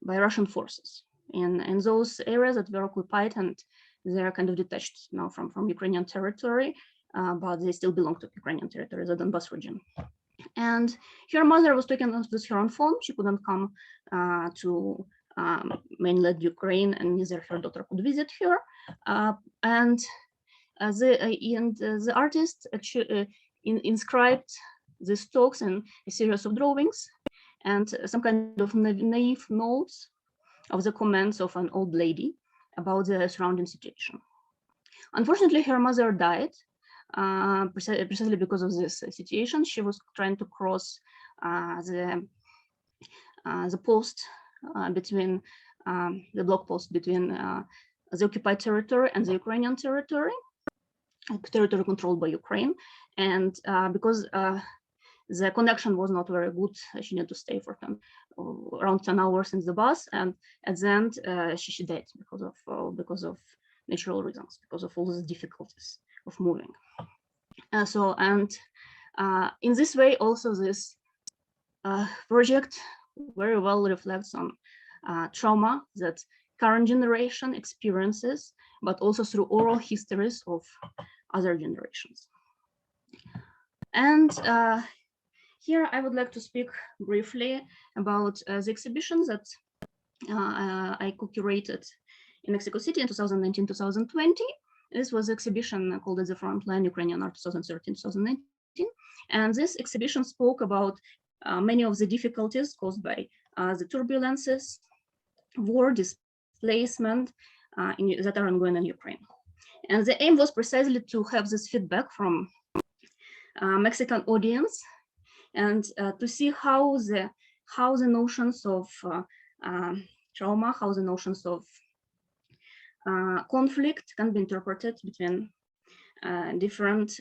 Russian forces in those areas that were occupied, and they're kind of detached now from Ukrainian territory, but they still belong to Ukrainian territory, the Donbas region. And her mother was talking with her on phone. She couldn't come to mainland Ukraine, and neither her daughter could visit her. And the artist actually inscribed these talks in a series of drawings and some kind of naive notes of the comments of an old lady about the surrounding situation. Unfortunately, her mother died precisely because of this situation. She was trying to cross the post between the block post between the occupied territory and the Ukrainian territory controlled by Ukraine. And because the connection was not very good, she needed to stay for around 10 hours in the bus, and at the end she died because of natural reasons, because of all the difficulties of moving. In this way, also this project very well reflects on trauma that current generation experiences, but also through oral histories of other generations. And here I would like to speak briefly about the exhibition that I co-curated in Mexico City in 2019-2020. This was an exhibition called At the Frontline Ukrainian Art 2013-2019. And this exhibition spoke about many of the difficulties caused by the turbulences, war, displacement that are ongoing in Ukraine. And the aim was precisely to have this feedback from Mexican audience and to see how the notions of trauma, how the notions of conflict can be interpreted between different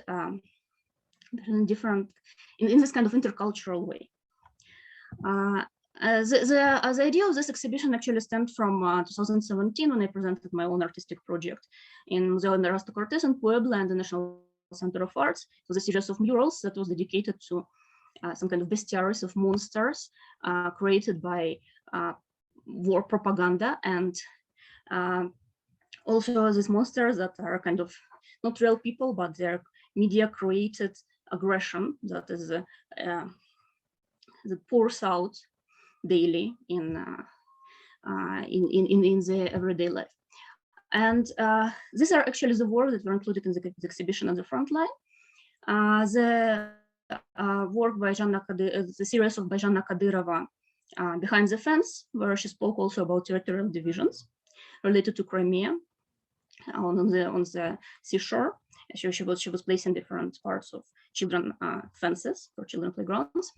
in this kind of intercultural way. The idea of this exhibition actually stemmed from 2017 when I presented my own artistic project in Museo Ernesto Cortés in Puebla and the National Center of Arts. It was a series of murals that was dedicated to some kind of bestiaries of monsters created by war propaganda, and also these monsters that are kind of not real people, but they're media created aggression that is that pours out daily in the everyday life. And these are actually the work that were included in the exhibition on the front line. The work by the series of by Janna Kadyrova, Behind the Fence, where she spoke also about territorial divisions related to Crimea on the seashore. She was placing different parts of children fences for children playgrounds.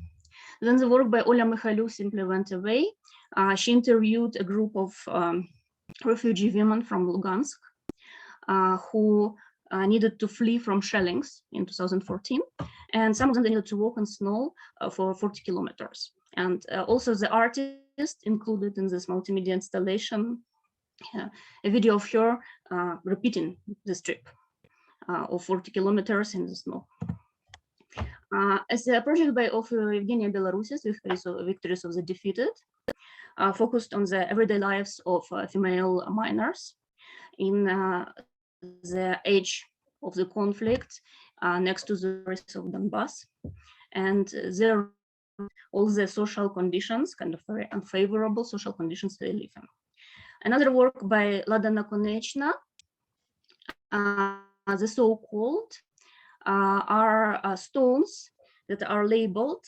Then the work by Oля Mikhailiuk simply went away. She interviewed a group of refugee women from Lugansk who needed to flee from shellings in 2014. And some of them needed to walk in snow for 40 kilometers. And also the artist included in this multimedia installation a video of her repeating this trip of 40 kilometers in the snow. As a project by Evgenia Belarus's Victories of the Defeated, focused on the everyday lives of female miners in the age of the conflict next to the rest of Donbass, and there all the social conditions, kind of very unfavorable social conditions they live in. Another work by Lada Nakonechna, the so-called are stones that are labeled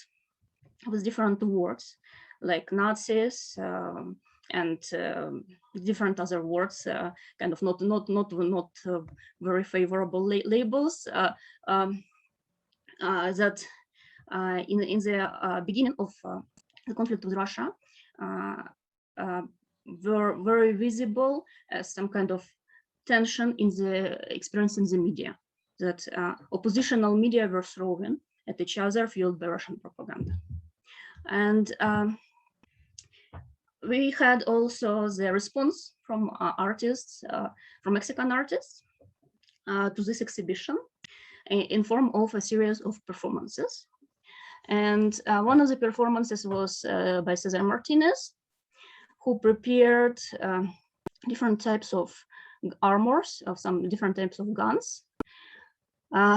with different words like Nazis and different other words, kind of not very favorable labels that in the beginning of the conflict with Russia were very visible as some kind of tension in the experience in the media, that oppositional media were thrown at each other, fueled by Russian propaganda. And we had also the response from artists, from Mexican artists to this exhibition in form of a series of performances. And one of the performances was by Cesar Martinez, who prepared different types of armors, of some different types of guns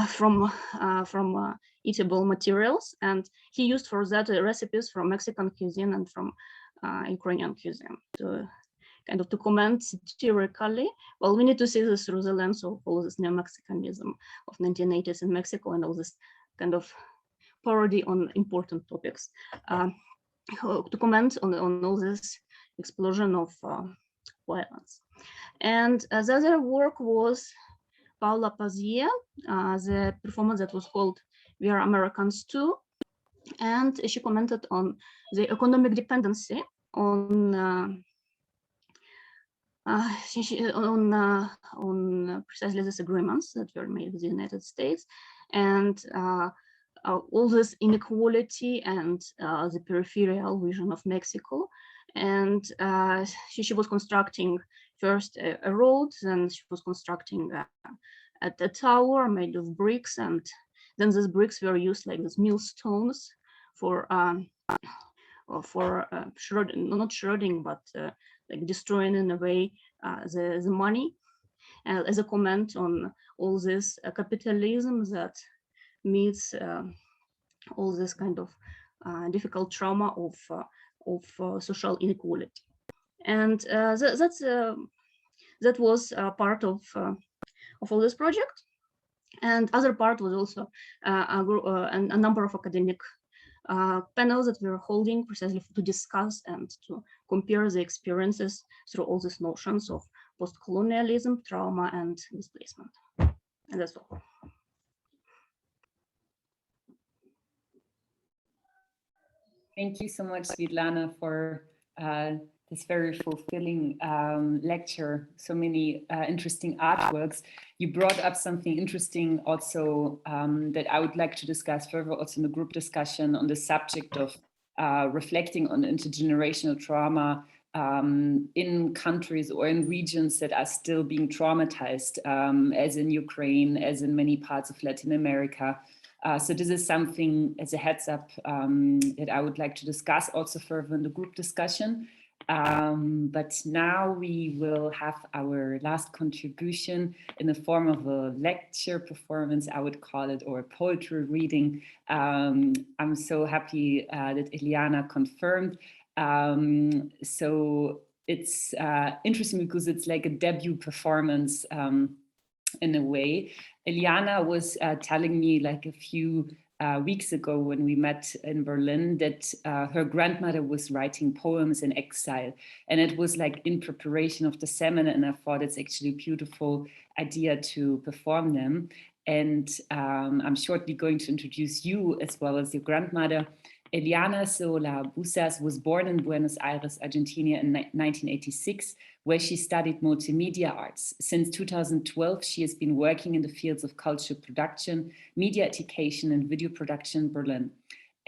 from eatable materials, and he used for that recipes from Mexican cuisine and from Ukrainian cuisine to kind of to comment satirically. Well, we need to see this through the lens of all this neo-Mexicanism of 1980s in Mexico and all this kind of parody on important topics, to comment on all this explosion of violence. And the other work was Paula Pazier, the performance that was called We Are Americans Too. And she commented on the economic dependency on precisely these agreements that were made with the United States, and all this inequality and the peripheral vision of Mexico. And she was constructing first a road, then she was constructing a tower made of bricks, and then these bricks were used like these millstones for shredding, not shredding, but like destroying in a way the money, as a comment on all this capitalism that meets all this kind of difficult trauma of social inequality. And that was part of all this project. And other part was also a number of academic panels that we were holding precisely to discuss and to compare the experiences through all these notions of post-colonialism, trauma, and displacement. And that's all. Thank you so much, Svetlana, for this very fulfilling lecture, so many interesting artworks. You brought up something interesting also that I would like to discuss further also in the group discussion on the subject of reflecting on intergenerational trauma in countries or in regions that are still being traumatized, as in Ukraine, as in many parts of Latin America. So this is something as a heads up that I would like to discuss also further in the group discussion. But now we will have our last contribution in the form of a lecture performance, I would call it, or a poetry reading. I'm so happy that Eliana confirmed. So it's interesting because it's like a debut performance in a way. Eliana was telling me like a few weeks ago when we met in Berlin that her grandmother was writing poems in exile, and it was like in preparation of the seminar, and I thought it's actually a beautiful idea to perform them. And I'm shortly going to introduce you as well as your grandmother. Eliana Sola Busas was born in Buenos Aires, Argentina in 1986, where she studied multimedia arts. Since 2012, she has been working in the fields of culture production, media education, and video production in Berlin.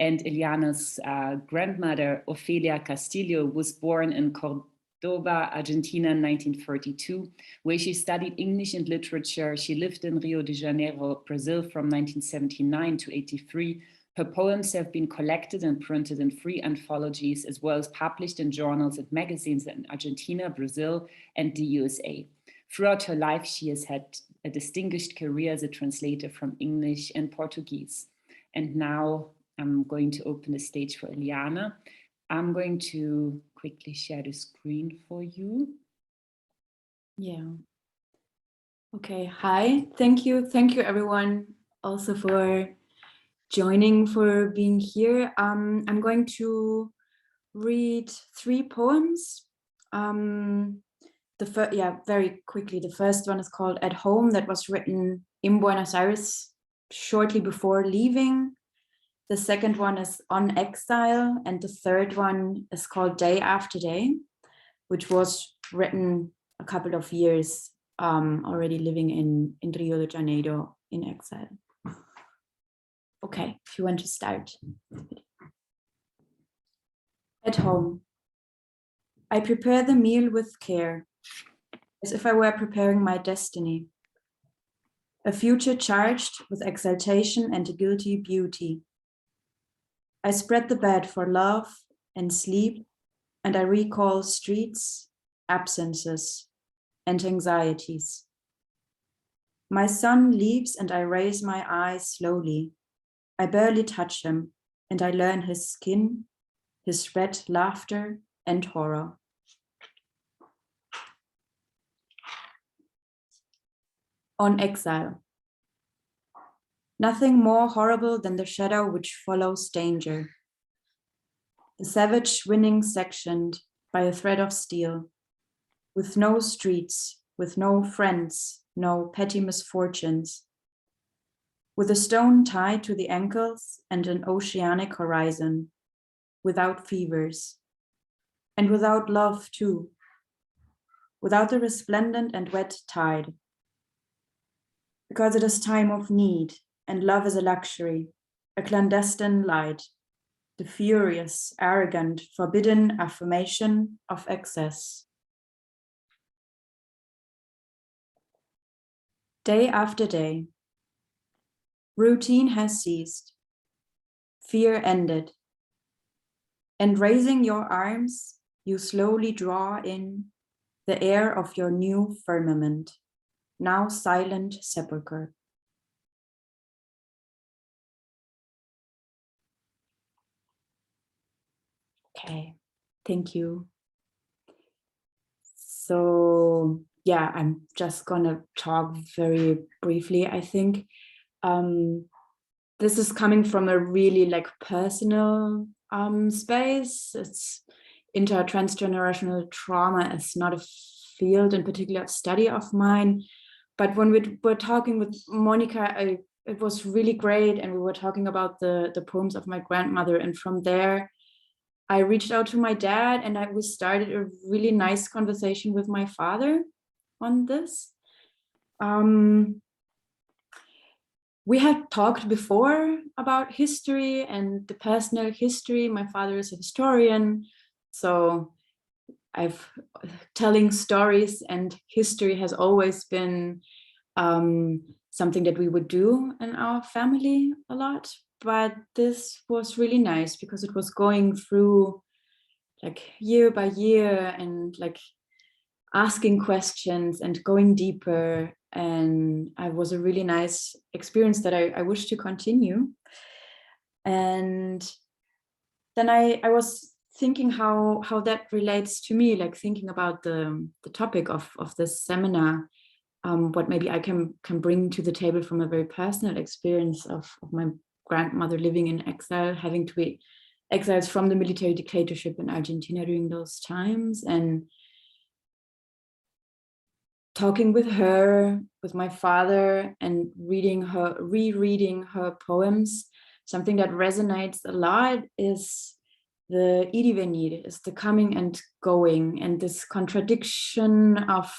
And Eliana's grandmother, Ofelia Castillo, was born in Cordoba, Argentina in 1932, where she studied English and literature. She lived in Rio de Janeiro, Brazil from 1979 to 83. Her poems have been collected and printed in 3 anthologies, as well as published in journals and magazines in Argentina, Brazil, and the USA. Throughout her life, she has had a distinguished career as a translator from English and Portuguese. And now I'm going to open the stage for Eliana. I'm going to quickly share the screen for you. Yeah. Okay, hi, thank you everyone also for joining, for being here. I'm going to read 3 poems. Very quickly. The first one is called At Home, that was written in Buenos Aires shortly before leaving. The second one is On Exile, and the third one is called Day After Day, which was written a couple of years already living in Rio de Janeiro in exile. Okay, if you want to start. At home, I prepare the meal with care, as if I were preparing my destiny, a future charged with exaltation and a guilty beauty. I spread the bed for love and sleep, and I recall streets, absences, and anxieties. My son leaves and I raise my eyes slowly. I barely touch him, and I learn his skin, his red laughter and horror. On Exile. Nothing more horrible than the shadow which follows danger. The savage winning sectioned by a thread of steel, with no streets, with no friends, no petty misfortunes, with a stone tied to the ankles and an oceanic horizon, without fevers, and without love too, without the resplendent and wet tide, because it is time of need, and love is a luxury, a clandestine light, the furious, arrogant, forbidden affirmation of excess. Day after day, routine has ceased, fear ended, and raising your arms, you slowly draw in the air of your new firmament, now silent sepulchre. Okay, thank you. So yeah, I'm just gonna talk very briefly, I think. This is coming from a really like personal space. It's intertransgenerational trauma is not a field in particular of study of mine. But when we were talking with Monika, it was really great. And we were talking about the poems of my grandmother. And from there, I reached out to my dad, and we started a really nice conversation with my father on this. We had talked before about history and the personal history. My father is a historian, so telling stories and history has always been something that we would do in our family a lot. But this was really nice because it was going through like year by year and like asking questions and going deeper. And it was a really nice experience that I wish to continue. And then I was thinking how that relates to me, like thinking about the topic of this seminar, what maybe I can bring to the table from a very personal experience of my grandmother living in exile, having to be exiled from the military dictatorship in Argentina during those times, and talking with her, with my father, and rereading her poems. Something that resonates a lot is the ir y venir, is the coming and going, and this contradiction of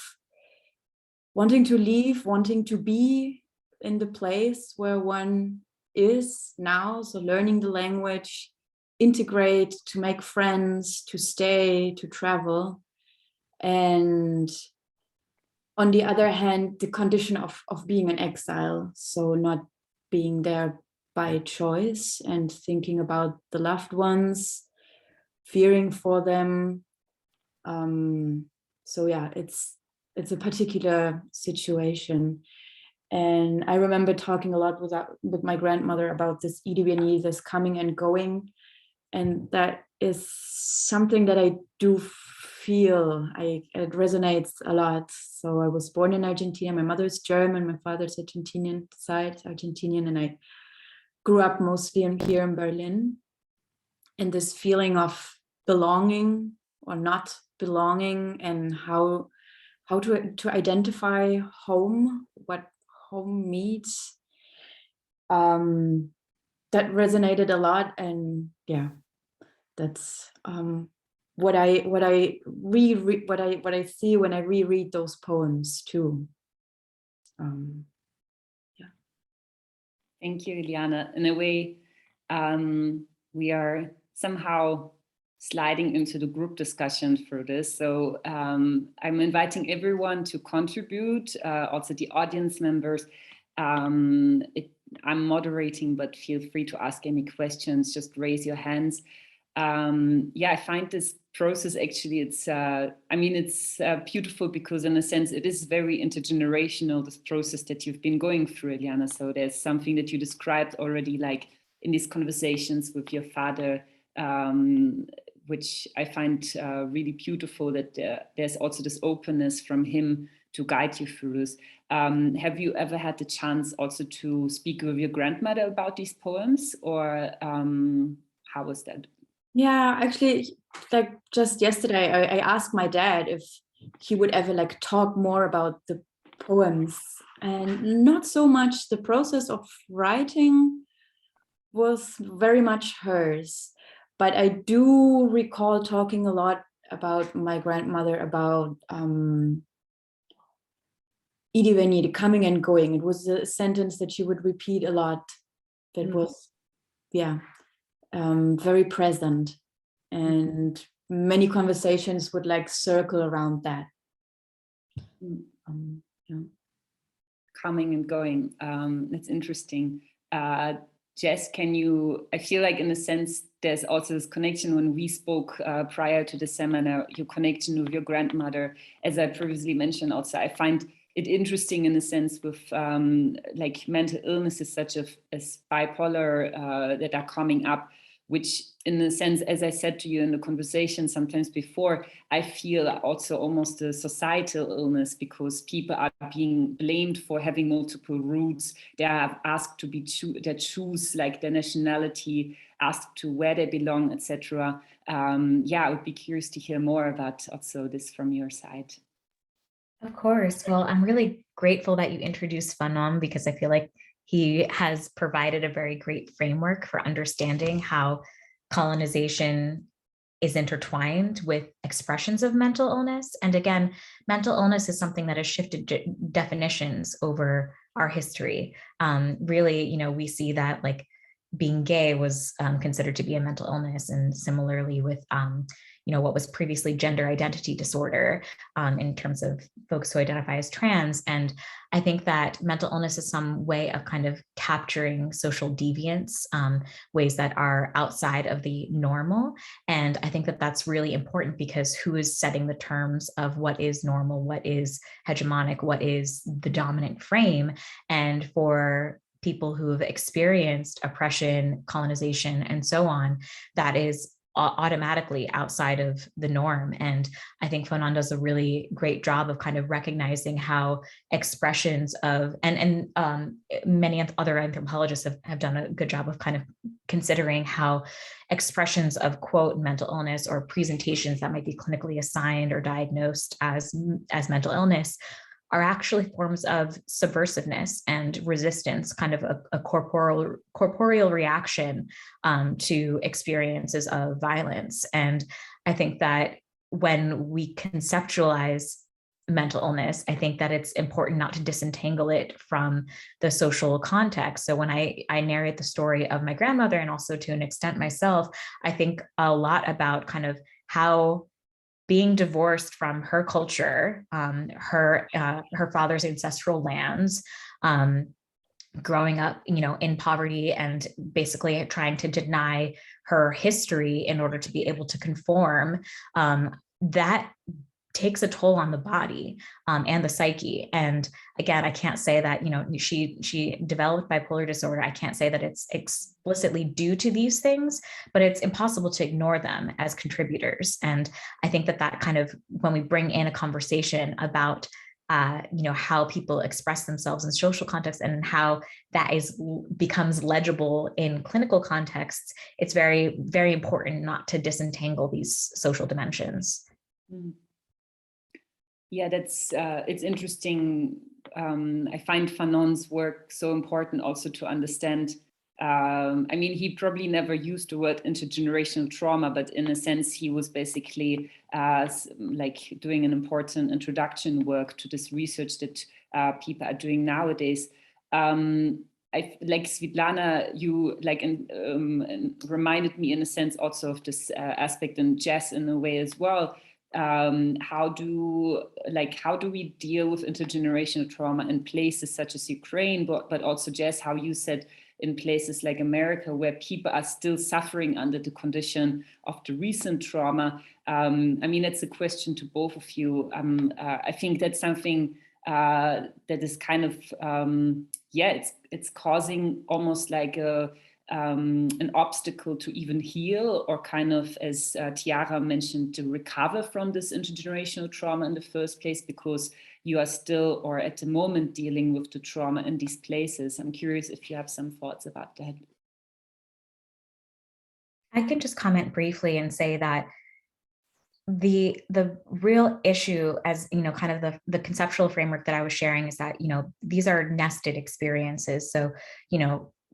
wanting to leave, wanting to be in the place where one is now, so learning the language, integrate, to make friends, to stay, to travel. And on the other hand, the condition of being in exile, so not being there by choice and thinking about the loved ones, fearing for them. So yeah, it's a particular situation. And I remember talking a lot with my grandmother about this ir y venir, this coming and going. And that is something that I do feel, it resonates a lot. So I was born in Argentina. My mother is German, my father's Argentinian, and I grew up mostly here in Berlin. And this feeling of belonging or not belonging, and how to identify home, what home means, that resonated a lot. And yeah, that's what I see when I reread those poems too. Yeah. Thank you, Iliana. In a way, we are somehow sliding into the group discussion for this. So I'm inviting everyone to contribute, also the audience members. I'm moderating, but feel free to ask any questions, just raise your hands. Yeah, I find this process actually, it's beautiful because in a sense it is very intergenerational, this process that you've been going through, Iliana. So there's something that you described already, like in these conversations with your father, which I find really beautiful, that there's also this openness from him to guide you through this. Have you ever had the chance also to speak with your grandmother about these poems, or how was that? Yeah, actually, like just yesterday, I asked my dad if he would ever like talk more about the poems, and not so much the process of writing was very much hers. But I do recall talking a lot about my grandmother, about ir y venir, coming and going. It was a sentence that she would repeat a lot. That was, yeah, very present, and many conversations would like circle around that. Yeah. Coming and going. That's interesting. Jess, I feel like in a sense, there's also this connection when we spoke prior to the seminar, your connection with your grandmother, as I previously mentioned also, I find it interesting in a sense with like mental illnesses such as bipolar that are coming up, which in a sense, as I said to you in the conversation sometimes before, I feel also almost a societal illness, because people are being blamed for having multiple roots. They are asked to they choose like their nationality, asked to where they belong, etc. Yeah, I would be curious to hear more about also this from your side. Of course. Well, I'm really grateful that you introduced Fanon, because I feel like he has provided a very great framework for understanding how colonization is intertwined with expressions of mental illness. And again, mental illness is something that has shifted definitions over our history. Really, we see that like being gay was considered to be a mental illness, and similarly with what was previously gender identity disorder in terms of folks who identify as trans. And I think that mental illness is some way of kind of capturing social deviance, ways that are outside of the normal. And I think that that's really important, because who is setting the terms of what is normal, what is hegemonic, what is the dominant frame? And for people who have experienced oppression, colonization, and so on, that is automatically outside of the norm. And I think Fanon does a really great job of kind of recognizing how expressions of, and many other anthropologists have done a good job of kind of considering how expressions of, quote, mental illness, or presentations that might be clinically assigned or diagnosed as mental illness, are actually forms of subversiveness and resistance, kind of a corporeal reaction to experiences of violence. And I think that when we conceptualize mental illness, I think that it's important not to disentangle it from the social context. So when I narrate the story of my grandmother, and also to an extent myself, I think a lot about kind of how being divorced from her culture, her father's ancestral lands, growing up, in poverty, and basically trying to deny her history in order to be able to conform, that takes a toll on the body and the psyche. And again, I can't say that, she developed bipolar disorder. I can't say that it's explicitly due to these things, but it's impossible to ignore them as contributors. And I think that kind of, when we bring in a conversation about how people express themselves in social contexts, and how that becomes legible in clinical contexts, it's very, very important not to disentangle these social dimensions. Yeah, that's it's interesting. I find Fanon's work so important also to understand. He probably never used the word intergenerational trauma, but in a sense, he was basically like doing an important introduction work to this research that people are doing nowadays. Like Svitlana, you reminded me in a sense also of this aspect in jazz in a way as well. How do we deal with intergenerational trauma in places such as Ukraine, but also Jess, how you said in places like America, where people are still suffering under the condition of the recent trauma? It's a question to both of you. I think that's something that is kind of, it's causing almost like an obstacle to even heal, or kind of, as Tiara mentioned, to recover from this intergenerational trauma in the first place, because you are still, or at the moment, dealing with the trauma in these places. I'm curious if you have some thoughts about that. I can just comment briefly and say that the real issue, as kind of the conceptual framework that I was sharing, is that these are nested experiences. So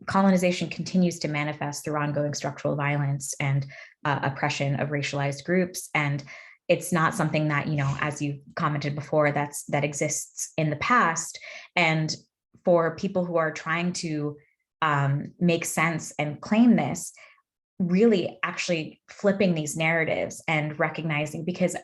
colonization continues to manifest through ongoing structural violence and oppression of racialized groups. And it's not something that, as you commented before, that exists in the past. And for people who are trying to make sense and claim this, really actually flipping these narratives and recognizing, because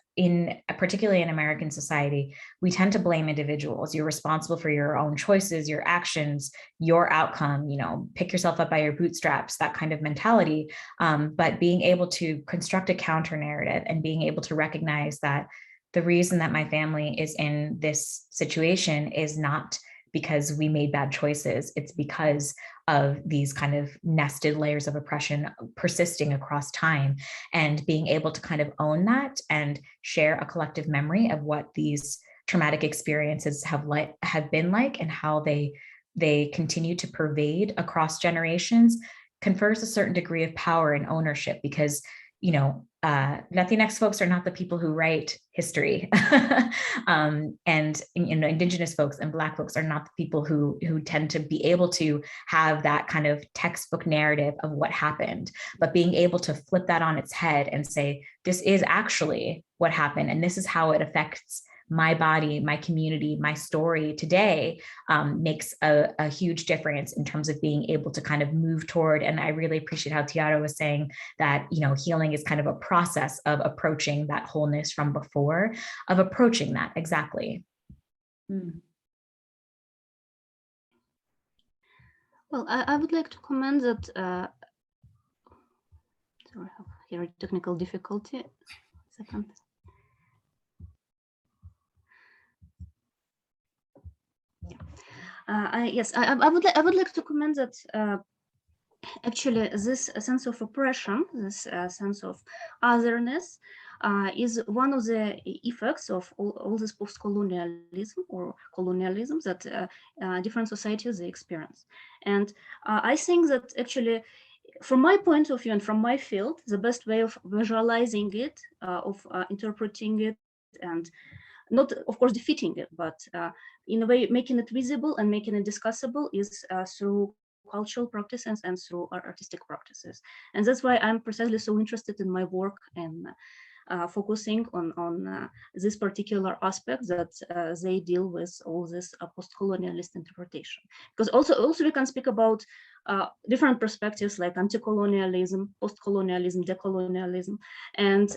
particularly in American society, we tend to blame individuals. You're responsible for your own choices, your actions, your outcome, pick yourself up by your bootstraps, that kind of mentality. But being able to construct a counter narrative and being able to recognize that the reason that my family is in this situation is not because we made bad choices. It's because of these kind of nested layers of oppression persisting across time, and being able to kind of own that and share a collective memory of what these traumatic experiences have been like, and how they continue to pervade across generations, confers a certain degree of power and ownership. Because Latinx folks are not the people who write history, and Indigenous folks and Black folks are not the people who tend to be able to have that kind of textbook narrative of what happened. But being able to flip that on its head and say, this is actually what happened, and this is how it affects my body, my community, my story today, makes a huge difference in terms of being able to kind of move toward. And I really appreciate how Tiara was saying that, healing is kind of a process of approaching that wholeness from before, of approaching that exactly. Mm. Well, I would like to comment that, sorry, I have here a technical difficulty. Second. Yes, I would like to comment that actually this sense of oppression, this sense of otherness, is one of the effects of all this post-colonialism or colonialism that different societies they experience. And I think that actually, from my point of view and from my field, the best way of visualizing it, of interpreting it, and not, of course, defeating it, but in a way making it visible and making it discussable is through cultural practices and through artistic practices. And that's why I'm precisely so interested in my work and focusing on this particular aspect that they deal with all this post-colonialist interpretation. Because also we can speak about different perspectives like anti-colonialism, post-colonialism, decolonialism, and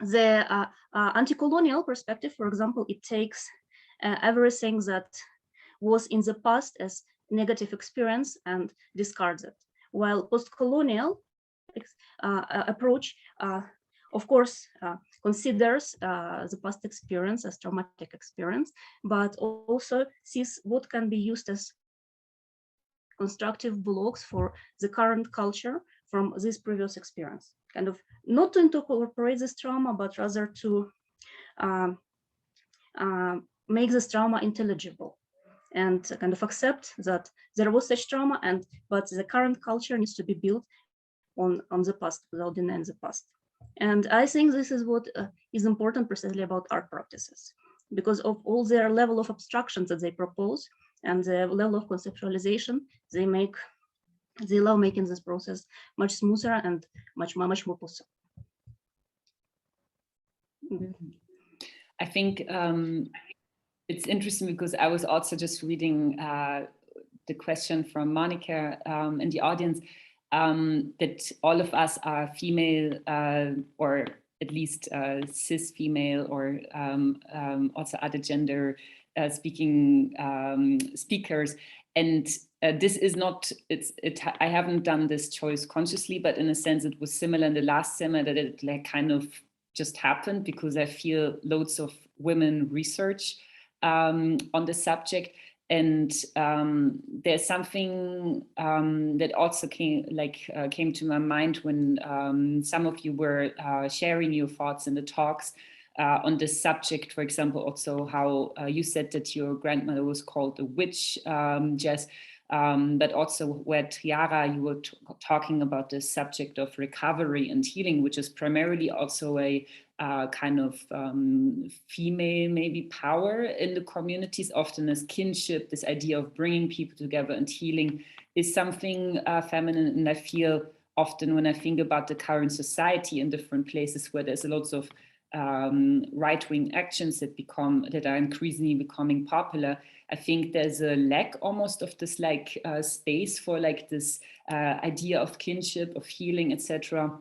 the anti-colonial perspective, for example, it takes everything that was in the past as negative experience and discards it, while post-colonial approach, of course, considers the past experience as traumatic experience, but also sees what can be used as constructive blocks for the current culture from this previous experience. Kind of not to incorporate this trauma, but rather to make this trauma intelligible and kind of accept that there was such trauma, but the current culture needs to be built on the past without denying the past. And I think this is what is important precisely about art practices, because of all their level of abstractions that they propose and the level of conceptualization they make. They allow making this process much smoother and much more possible. I think it's interesting because I was also just reading the question from Monika in the audience, that all of us are female or at least cis female or also other gender speaking speakers. And this is not, I haven't done this choice consciously, but in a sense it was similar in the last summer that it like kind of just happened because I feel loads of women research on the subject. And there's something that also came to my mind when some of you were sharing your thoughts in the talks on this subject. For example, also how you said that your grandmother was called a witch, Jess, but also where Tiara, you were talking about the subject of recovery and healing, which is primarily also a kind of female maybe power in the communities, often as kinship. This idea of bringing people together and healing is something feminine. And I feel often when I think about the current society in different places where there's lots of right-wing actions that are increasingly becoming popular, I think there's a lack almost of this like space for like this idea of kinship, of healing, etc.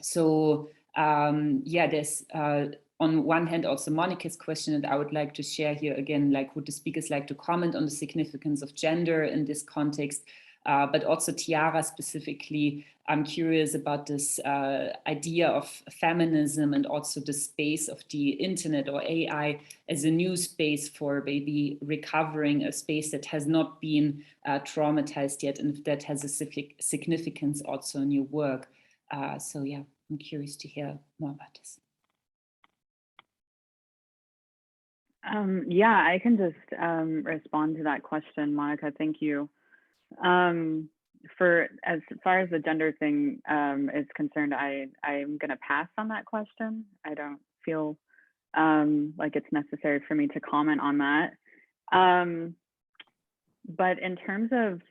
So yeah, there's on one hand also Monika's question that I would like to share here again, like would the speakers like to comment on the significance of gender in this context? But also Tiara specifically, I'm curious about this idea of feminism and also the space of the internet or AI as a new space for maybe recovering a space that has not been traumatized yet, and that has a significance also in your work. So yeah, I'm curious to hear more about this. Yeah, I can just respond to that question, Monika. Thank you. as far as the gender thing is concerned, I'm going to pass on that question. I don't feel like it's necessary for me to comment on that. But in terms of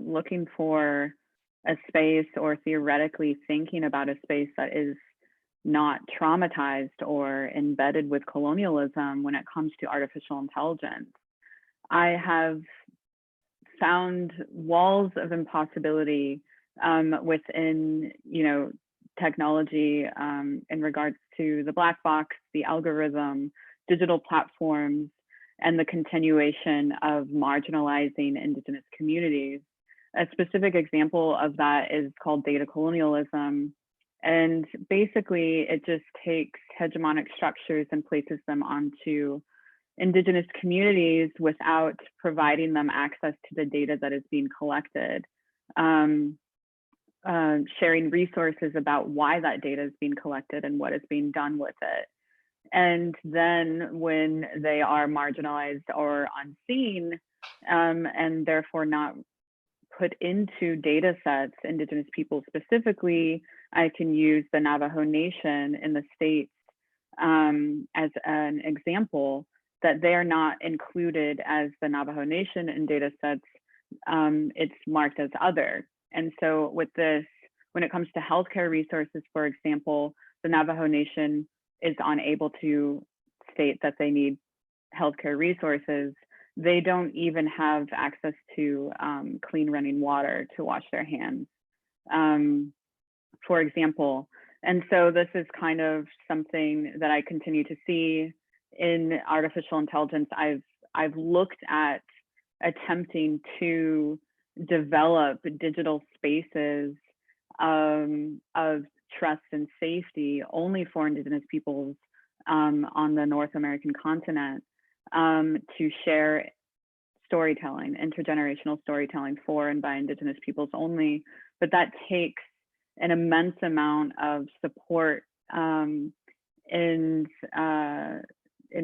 looking for a space or theoretically thinking about a space that is not traumatized or embedded with colonialism when it comes to artificial intelligence, I have found walls of impossibility within, technology in regards to the black box, the algorithm, digital platforms, and the continuation of marginalizing Indigenous communities. A specific example of that is called data colonialism. And basically, it just takes hegemonic structures and places them onto Indigenous communities without providing them access to the data that is being collected, sharing resources about why that data is being collected and what is being done with it. And then when they are marginalized or unseen, and therefore not put into data sets, Indigenous people specifically, I can use the Navajo Nation in the States as an example, that they're not included as the Navajo Nation in data sets. It's marked as other. And so with this, when it comes to healthcare resources, for example, the Navajo Nation is unable to state that they need healthcare resources. They don't even have access to clean running water to wash their hands, for example. And so this is kind of something that I continue to see in artificial intelligence. I've looked at attempting to develop digital spaces of trust and safety only for Indigenous peoples on the North American continent, to share storytelling, intergenerational storytelling for and by Indigenous peoples only. But that takes an immense amount of support in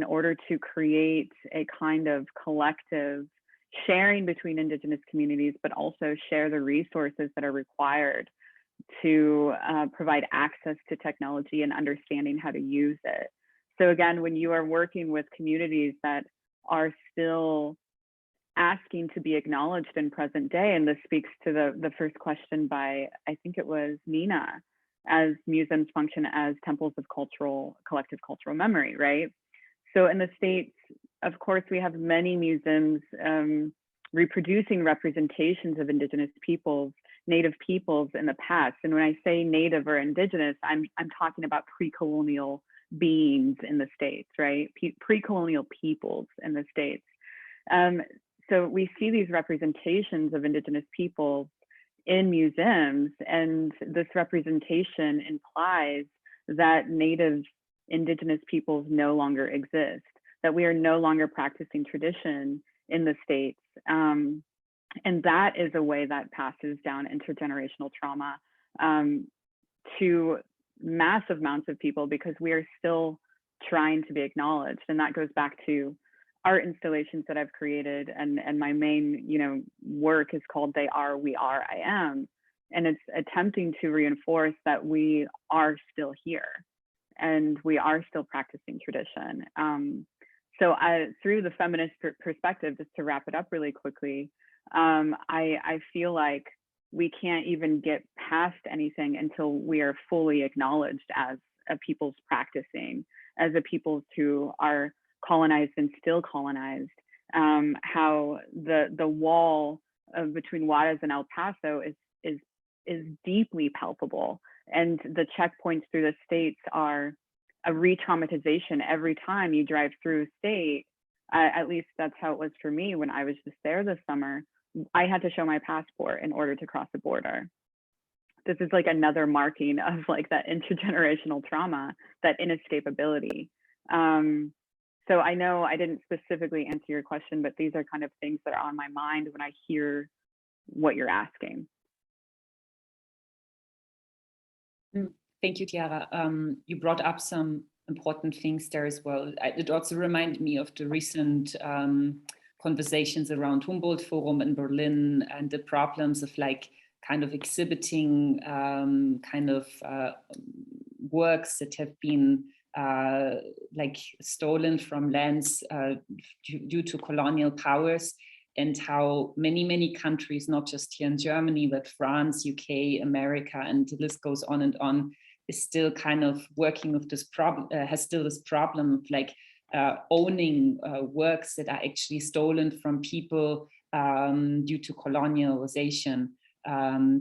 order to create a kind of collective sharing between Indigenous communities, but also share the resources that are required to provide access to technology and understanding how to use it. So again, when you are working with communities that are still asking to be acknowledged in present day, and this speaks to the first question by, I think it was Nina, as museums function as temples of collective cultural memory, right? So in the States, of course, we have many museums reproducing representations of Indigenous peoples, Native peoples in the past. And when I say Native or Indigenous, I'm talking about pre-colonial beings in the States, right? Pre-colonial peoples in the States. So we see these representations of Indigenous people in museums, and this representation implies that Native Indigenous peoples no longer exist, that we are no longer practicing tradition in the States. And that is a way that passes down intergenerational trauma to massive amounts of people, because we are still trying to be acknowledged. And that goes back to art installations that I've created, and my main work is called They Are, We Are, I Am. And it's attempting to reinforce that we are still here and we are still practicing tradition. So through the feminist perspective, just to wrap it up really quickly, I feel like we can't even get past anything until we are fully acknowledged as a people's practicing, as a peoples who are colonized and still colonized. How the wall between Juarez and El Paso is deeply palpable, and the checkpoints through the states are a re-traumatization every time you drive through a state. At least that's how it was for me when I was just there this summer. I had to show my passport in order to cross the border. This is like another marking of like that intergenerational trauma, that inescapability. So I know I didn't specifically answer your question, but these are kind of things that are on my mind when I hear what you're asking. Thank you, Tiara. You brought up some important things there as well. It also reminded me of the recent conversations around Humboldt Forum in Berlin and the problems of like kind of exhibiting works that have been like stolen from lands due to colonial powers, and how many countries, not just here in Germany, but France, UK, America, and the list goes on and on, is still kind of working with this problem, has still this problem of like owning works that are actually stolen from people due to colonialization.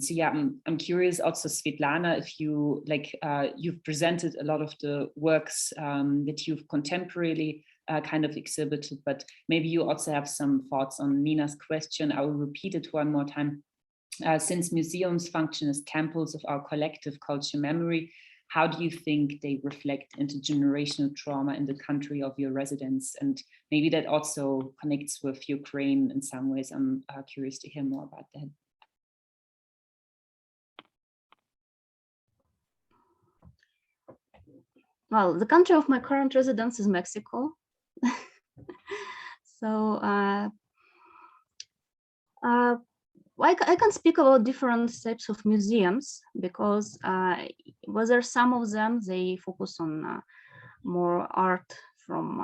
So yeah, I'm curious also, Svetlana, if you like, you've presented a lot of the works that you've contemporarily kind of exhibited, but maybe you also have some thoughts on Nina's question. I will repeat it one more time. Since museums function as temples of our collective culture memory, how do you think they reflect intergenerational trauma in the country of your residence? And maybe that also connects with Ukraine in some ways. I'm curious to hear more about that. Well, the country of my current residence is Mexico. So I can speak about different types of museums, because whether some of them, they focus on more art from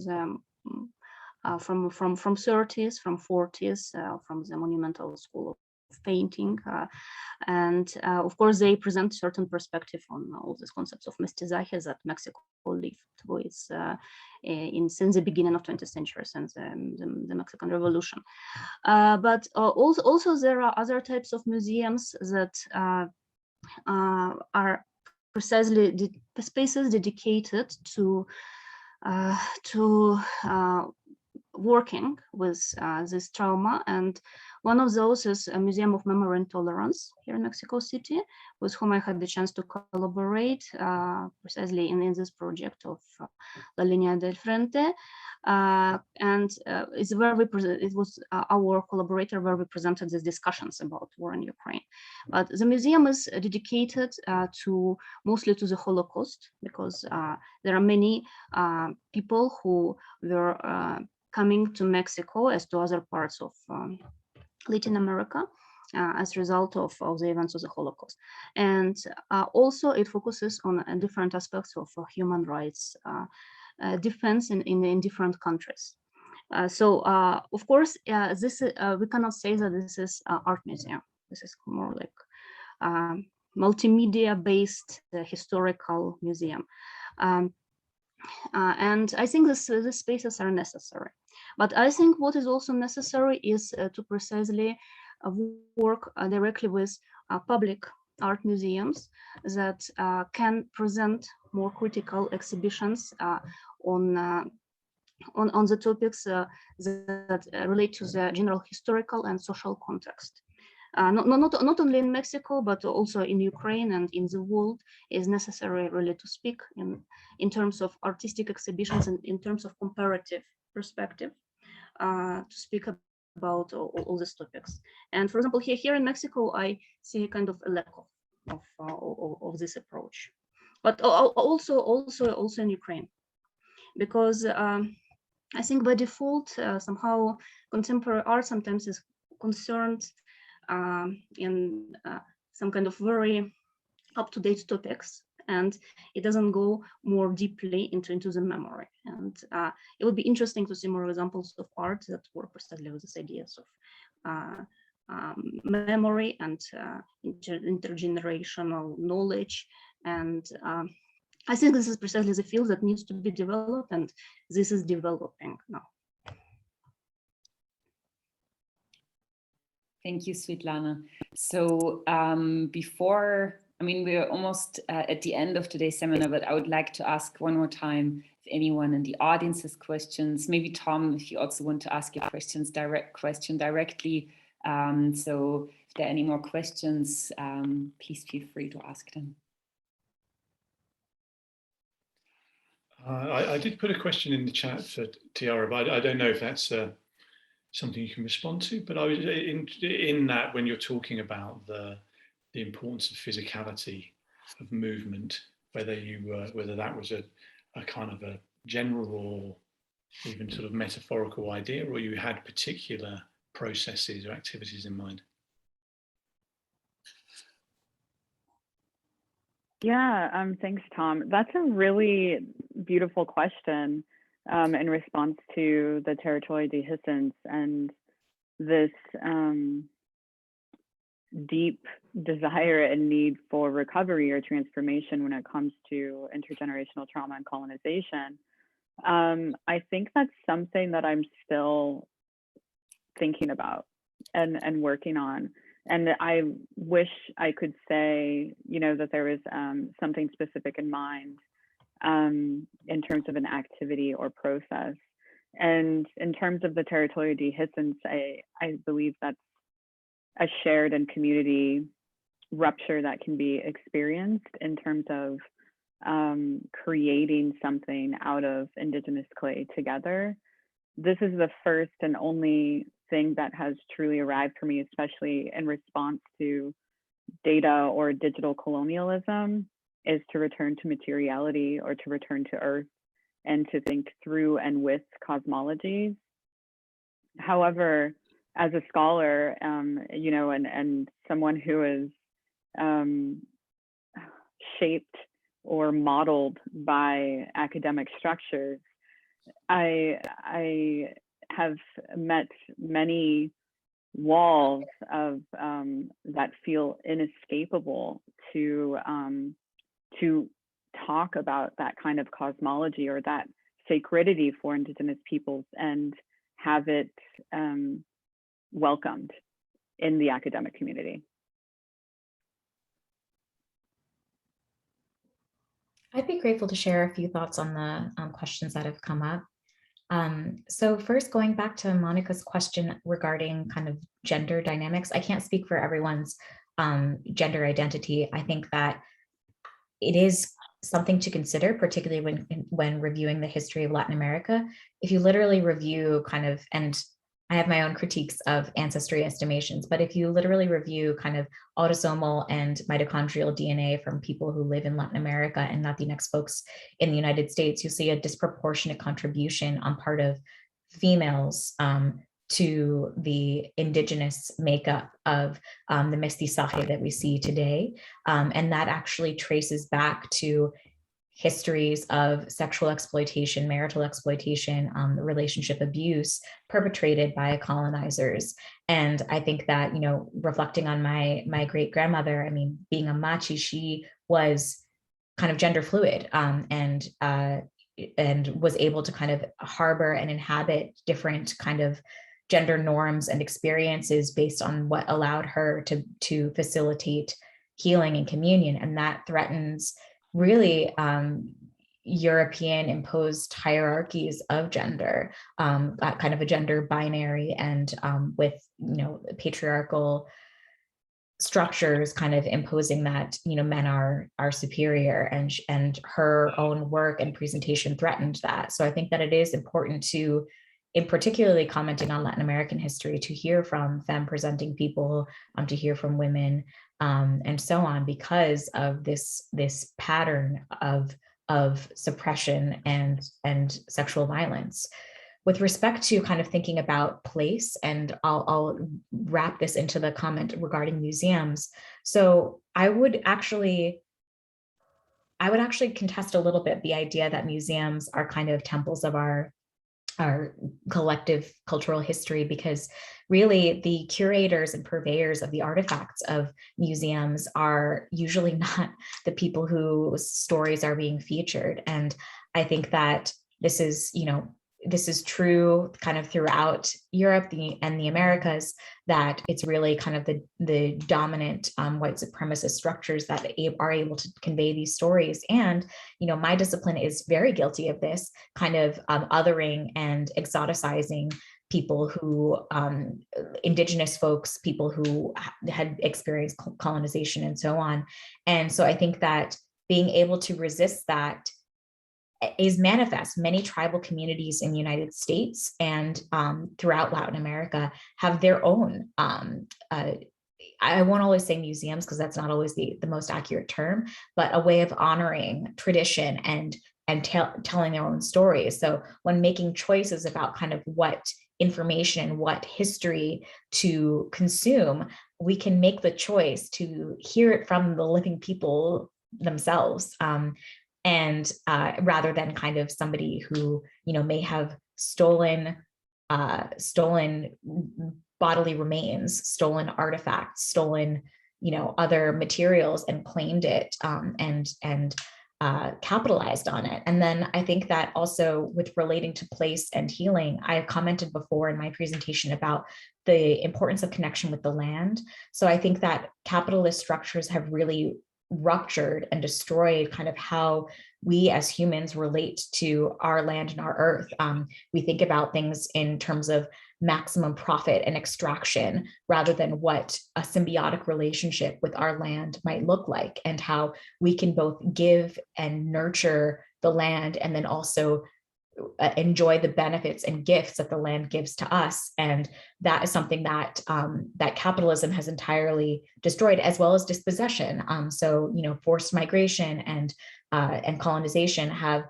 the 30s, from 40s, from the monumental school of painting, and of course they present certain perspective on all these concepts of mestizaje that Mexico lived with since the beginning of 20th century, since the Mexican Revolution. But also there are other types of museums that are precisely the spaces dedicated to working with this trauma, and one of those is a Museum of Memory and Tolerance here in Mexico City, with whom I had the chance to collaborate precisely in this project of La Línea del Frente. And it's where it was our collaborator where we presented these discussions about war in Ukraine. But the museum is dedicated mostly to the Holocaust, because there are many people who were coming to Mexico, as to other parts of Latin America, as a result of the events of the Holocaust. And also it focuses on different aspects of human rights defense in different countries. So of course, this we cannot say that this is an art museum. This is more like multimedia-based historical museum. And I think these spaces are necessary. But I think what is also necessary is to precisely work directly with public art museums that can present more critical exhibitions on the topics that relate to the general historical and social context. Not only in Mexico, but also in Ukraine and in the world, is necessary really to speak in terms of artistic exhibitions and in terms of comparative perspective, to speak about all these topics. And for example, here in Mexico, I see a kind of a lack of this approach, but also in Ukraine, because I think by default, somehow contemporary art sometimes is concerned in some kind of very up-to-date topics, and it doesn't go more deeply into the memory. And it would be interesting to see more examples of art that work precisely with these ideas of memory and intergenerational knowledge. And I think this is precisely the field that needs to be developed, and this is developing now. Thank you, Svetlana. So we're almost at the end of today's seminar, but I would like to ask one more time if anyone in the audience has questions. Maybe Tom, if you also want to ask your question directly. So if there are any more questions, please feel free to ask them. I did put a question in the chat for Tiara, but I don't know if that's something you can respond to. But I was in that, when you're talking about the importance of physicality of movement, whether that was a kind of a general or even sort of metaphorical idea, or you had particular processes or activities in mind? Yeah, thanks, Tom. That's a really beautiful question in response to the territorial dehiscence and this deep desire and need for recovery or transformation when it comes to intergenerational trauma and colonization. I think that's something that I'm still thinking about and working on. And I wish I could say, you know, that there was something specific in mind in terms of an activity or process. And in terms of the territorial dehiscence, I believe that's a shared and community rupture that can be experienced in terms of creating something out of Indigenous clay together. This is the first and only thing that has truly arrived for me, especially in response to data or digital colonialism, is to return to materiality or to return to earth and to think through and with cosmologies. However, as a scholar, you know, and someone who is shaped or modeled by academic structures, I have met many walls of that feel inescapable to talk about that kind of cosmology or that sacredity for Indigenous peoples and have it welcomed in the academic community. I'd be grateful to share a few thoughts on the questions that have come up. So first, going back to Monika's question regarding kind of gender dynamics, I can't speak for everyone's gender identity. I think that it is something to consider, particularly when reviewing the history of Latin America. If you literally review kind of, and I have my own critiques of ancestry estimations, but if you literally review kind of autosomal and mitochondrial DNA from people who live in Latin America and Latinx folks in the United States, you see a disproportionate contribution on part of females to the indigenous makeup of the mestizaje that we see today. And that actually traces back to histories of sexual exploitation, marital exploitation, relationship abuse perpetrated by colonizers. And I think that, you know, reflecting on my great grandmother, I mean, being a machi, she was kind of gender fluid and was able to kind of harbor and inhabit different kind of gender norms and experiences based on what allowed her to facilitate healing and communion. And that threatens really European imposed hierarchies of gender, kind of a gender binary, and with, you know, patriarchal structures kind of imposing that, you know, men are superior, and her own work and presentation threatened that. So I think that it is important to, in particularly commenting on Latin American history, to hear from femme presenting people, to hear from women, and so on, because of this pattern of suppression and sexual violence. With respect to kind of thinking about place, and I'll wrap this into the comment regarding museums. So I would actually contest a little bit the idea that museums are kind of temples of our collective cultural history, because really the curators and purveyors of the artifacts of museums are usually not the people whose stories are being featured. And I think that this is, you know, this is true kind of throughout Europe and the Americas, that it's really kind of the dominant white supremacist structures that are able to convey these stories. And, you know, my discipline is very guilty of this kind of othering and exoticizing people who, indigenous folks, people who had experienced colonization and so on. And so I think that being able to resist that is manifest. Many tribal communities in the United States and throughout Latin America have their own, I won't always say museums because that's not always the most accurate term, but a way of honoring tradition and telling their own stories. So when making choices about kind of what information, what history to consume, we can make the choice to hear it from the living people themselves, and rather than kind of somebody who, you know, may have stolen bodily remains, stolen artifacts, stolen, you know, other materials and claimed it, and capitalized on it. And then I think that also with relating to place and healing, I commented before in my presentation about the importance of connection with the land. So I think that capitalist structures have really ruptured and destroyed kind of how we as humans relate to our land and our earth. We think about things in terms of maximum profit and extraction rather than what a symbiotic relationship with our land might look like, and how we can both give and nurture the land and then also enjoy the benefits and gifts that the land gives to us. And that is something that that capitalism has entirely destroyed, as well as dispossession. So, you know, forced migration and colonization have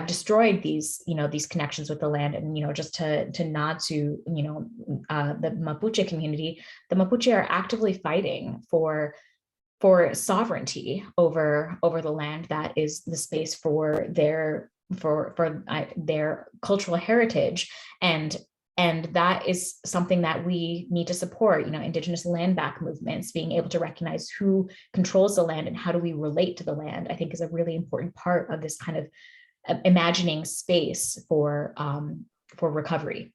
destroyed these, you know, these connections with the land. And, you know, just to nod to, you know, the Mapuche community, the Mapuche are actively fighting for sovereignty over the land that is the space for their cultural heritage, and that is something that we need to support. You know, indigenous land back movements, being able to recognize who controls the land and how do we relate to the land, I think is a really important part of this kind of imagining space for recovery.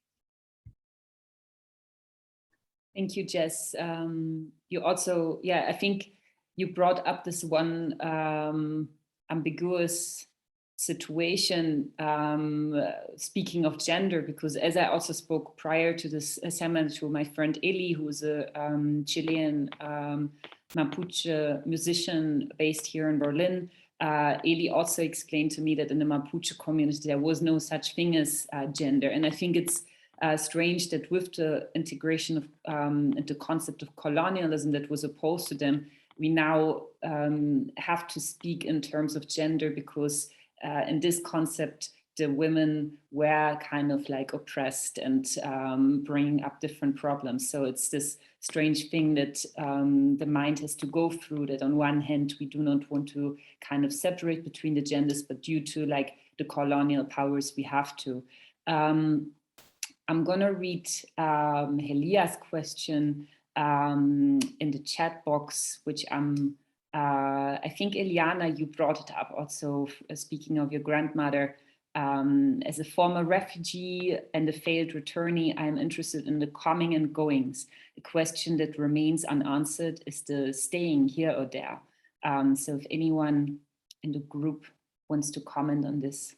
Thank you, Jess. You also, I think you brought up this one ambiguous situation, speaking of gender, because as I also spoke prior to this seminar to my friend Eli, who's a Chilean Mapuche musician based here in Berlin, Eli also explained to me that in the Mapuche community there was no such thing as gender. And I think it's strange that with the integration of the concept of colonialism that was opposed to them, we now have to speak in terms of gender, because in this concept, the women were kind of like oppressed and bringing up different problems. So it's this strange thing that the mind has to go through, that on one hand, we do not want to kind of separate between the genders, but due to like the colonial powers, we have to. I'm gonna read Helia's question in the chat box, which I think, Eliana, you brought it up also, speaking of your grandmother. As a former refugee and a failed returnee, I am interested in the coming and goings. The question that remains unanswered is the staying here or there. So if anyone in the group wants to comment on this.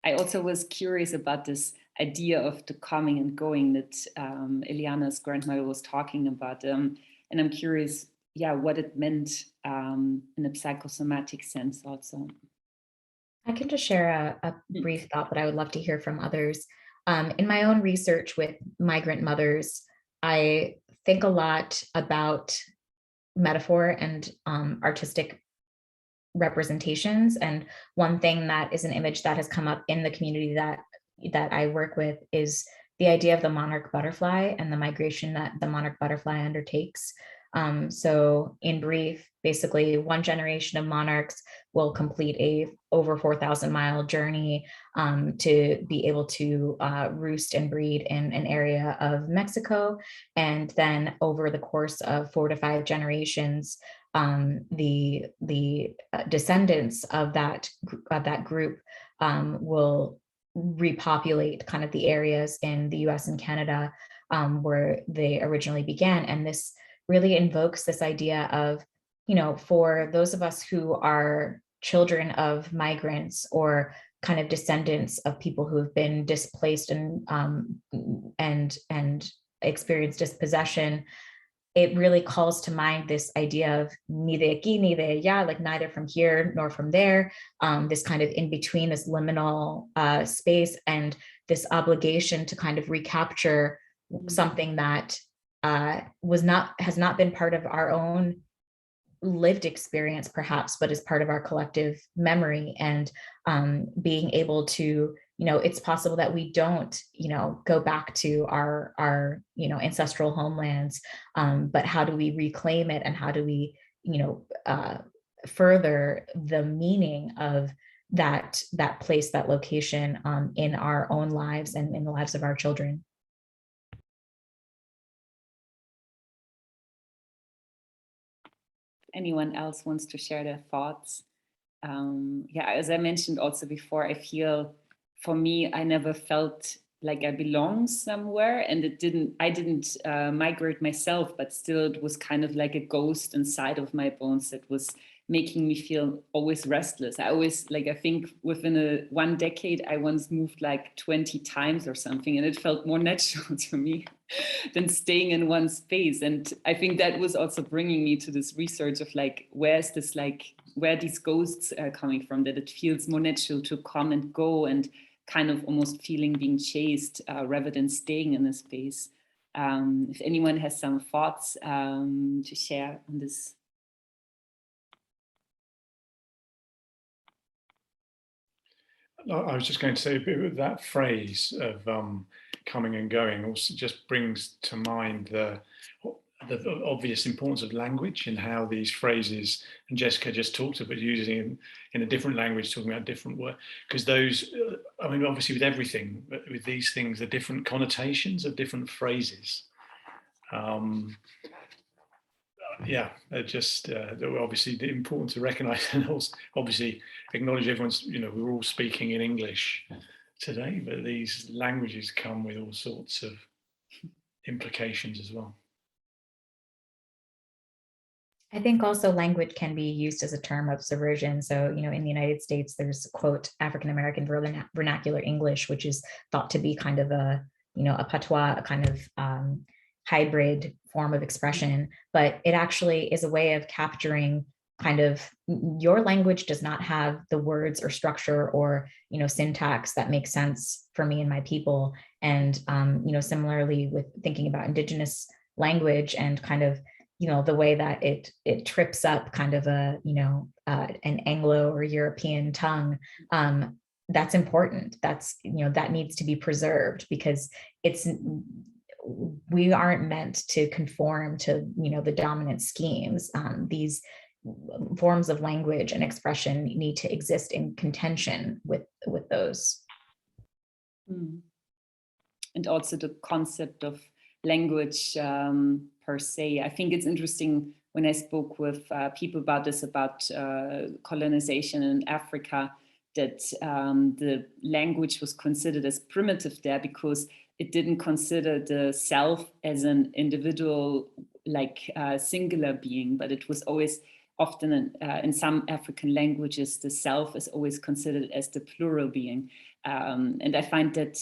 I also was curious about this idea of the coming and going that Eliana's grandmother was talking about. And I'm curious, what it meant in a psychosomatic sense also. I can just share a brief thought, but I would love to hear from others. In my own research with migrant mothers, I think a lot about metaphor and artistic representations. And one thing that is an image that has come up in the community that I work with is the idea of the monarch butterfly and the migration that the monarch butterfly undertakes. So in brief, basically one generation of monarchs will complete a over 4,000-mile journey to be able to roost and breed in an area of Mexico. And then over the course of 4 to 5 generations, the descendants of that group will repopulate kind of the areas in the US and Canada where they originally began. And this really invokes this idea of, you know, for those of us who are children of migrants or kind of descendants of people who have been displaced and experienced dispossession, it really calls to mind this idea of ni de aquí, ni de allá, like neither from here nor from there, this kind of in between, this liminal space, and this obligation to kind of recapture something that has not been part of our own lived experience perhaps, but is part of our collective memory. And being able to, it's possible that we don't, go back to our ancestral homelands, but how do we reclaim it, and how do we, further the meaning of that place, that location, in our own lives and in the lives of our children. Anyone else wants to share their thoughts? Yeah, as I mentioned also before, I feel, for me, I never felt like I belong somewhere, and I didn't migrate myself, but still it was kind of like a ghost inside of my bones that was making me feel always restless. I always, I think within one decade, I once moved like 20 times or something, and it felt more natural to me than staying in one space. And I think that was also bringing me to this research of where these ghosts are coming from, that it feels more natural to come and go and kind of almost feeling being chased rather than staying in a space. If anyone has some thoughts to share on this. I was just going to say, that phrase of coming and going also just brings to mind the obvious importance of language and how these phrases, and Jessica just talked about using in a different language, talking about different words, because those, I mean, obviously with everything, with these things, the different connotations of different phrases. Yeah, just obviously important to recognize, and also obviously acknowledge everyone's, we're all speaking in English today, but these languages come with all sorts of implications as well. I think also language can be used as a term of subversion. So, in the United States, there's, quote, African-American vernacular English, which is thought to be kind of a patois, a kind of hybrid form of expression, but it actually is a way of capturing kind of, your language does not have the words or structure or, syntax that makes sense for me and my people. And, similarly with thinking about Indigenous language and kind of, the way that it trips up kind of a, an Anglo or European tongue, that's important. That's, that needs to be preserved, because we aren't meant to conform to, the dominant schemes. These forms of language and expression need to exist in contention with those. And also the concept of language per se. I think it's interesting when I spoke with people about this, about colonization in Africa, that the language was considered as primitive there because it didn't consider the self as an individual, singular being, but it was always often in some African languages, the self is always considered as the plural being. And I find that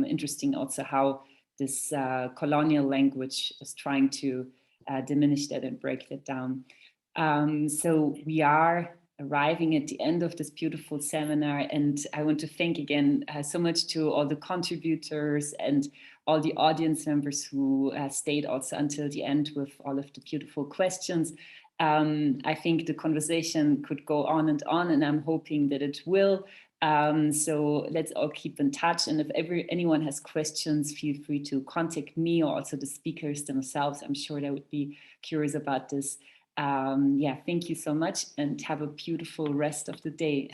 interesting also how this colonial language is trying to diminish that and break that down. So we are arriving at the end of this beautiful seminar, and I want to thank again so much to all the contributors and all the audience members who stayed also until the end with all of the beautiful questions. I think the conversation could go on, and I'm hoping that it will. So let's all keep in touch. And if anyone has questions, feel free to contact me or also the speakers themselves. I'm sure they would be curious about this. Yeah, thank you so much and have a beautiful rest of the day.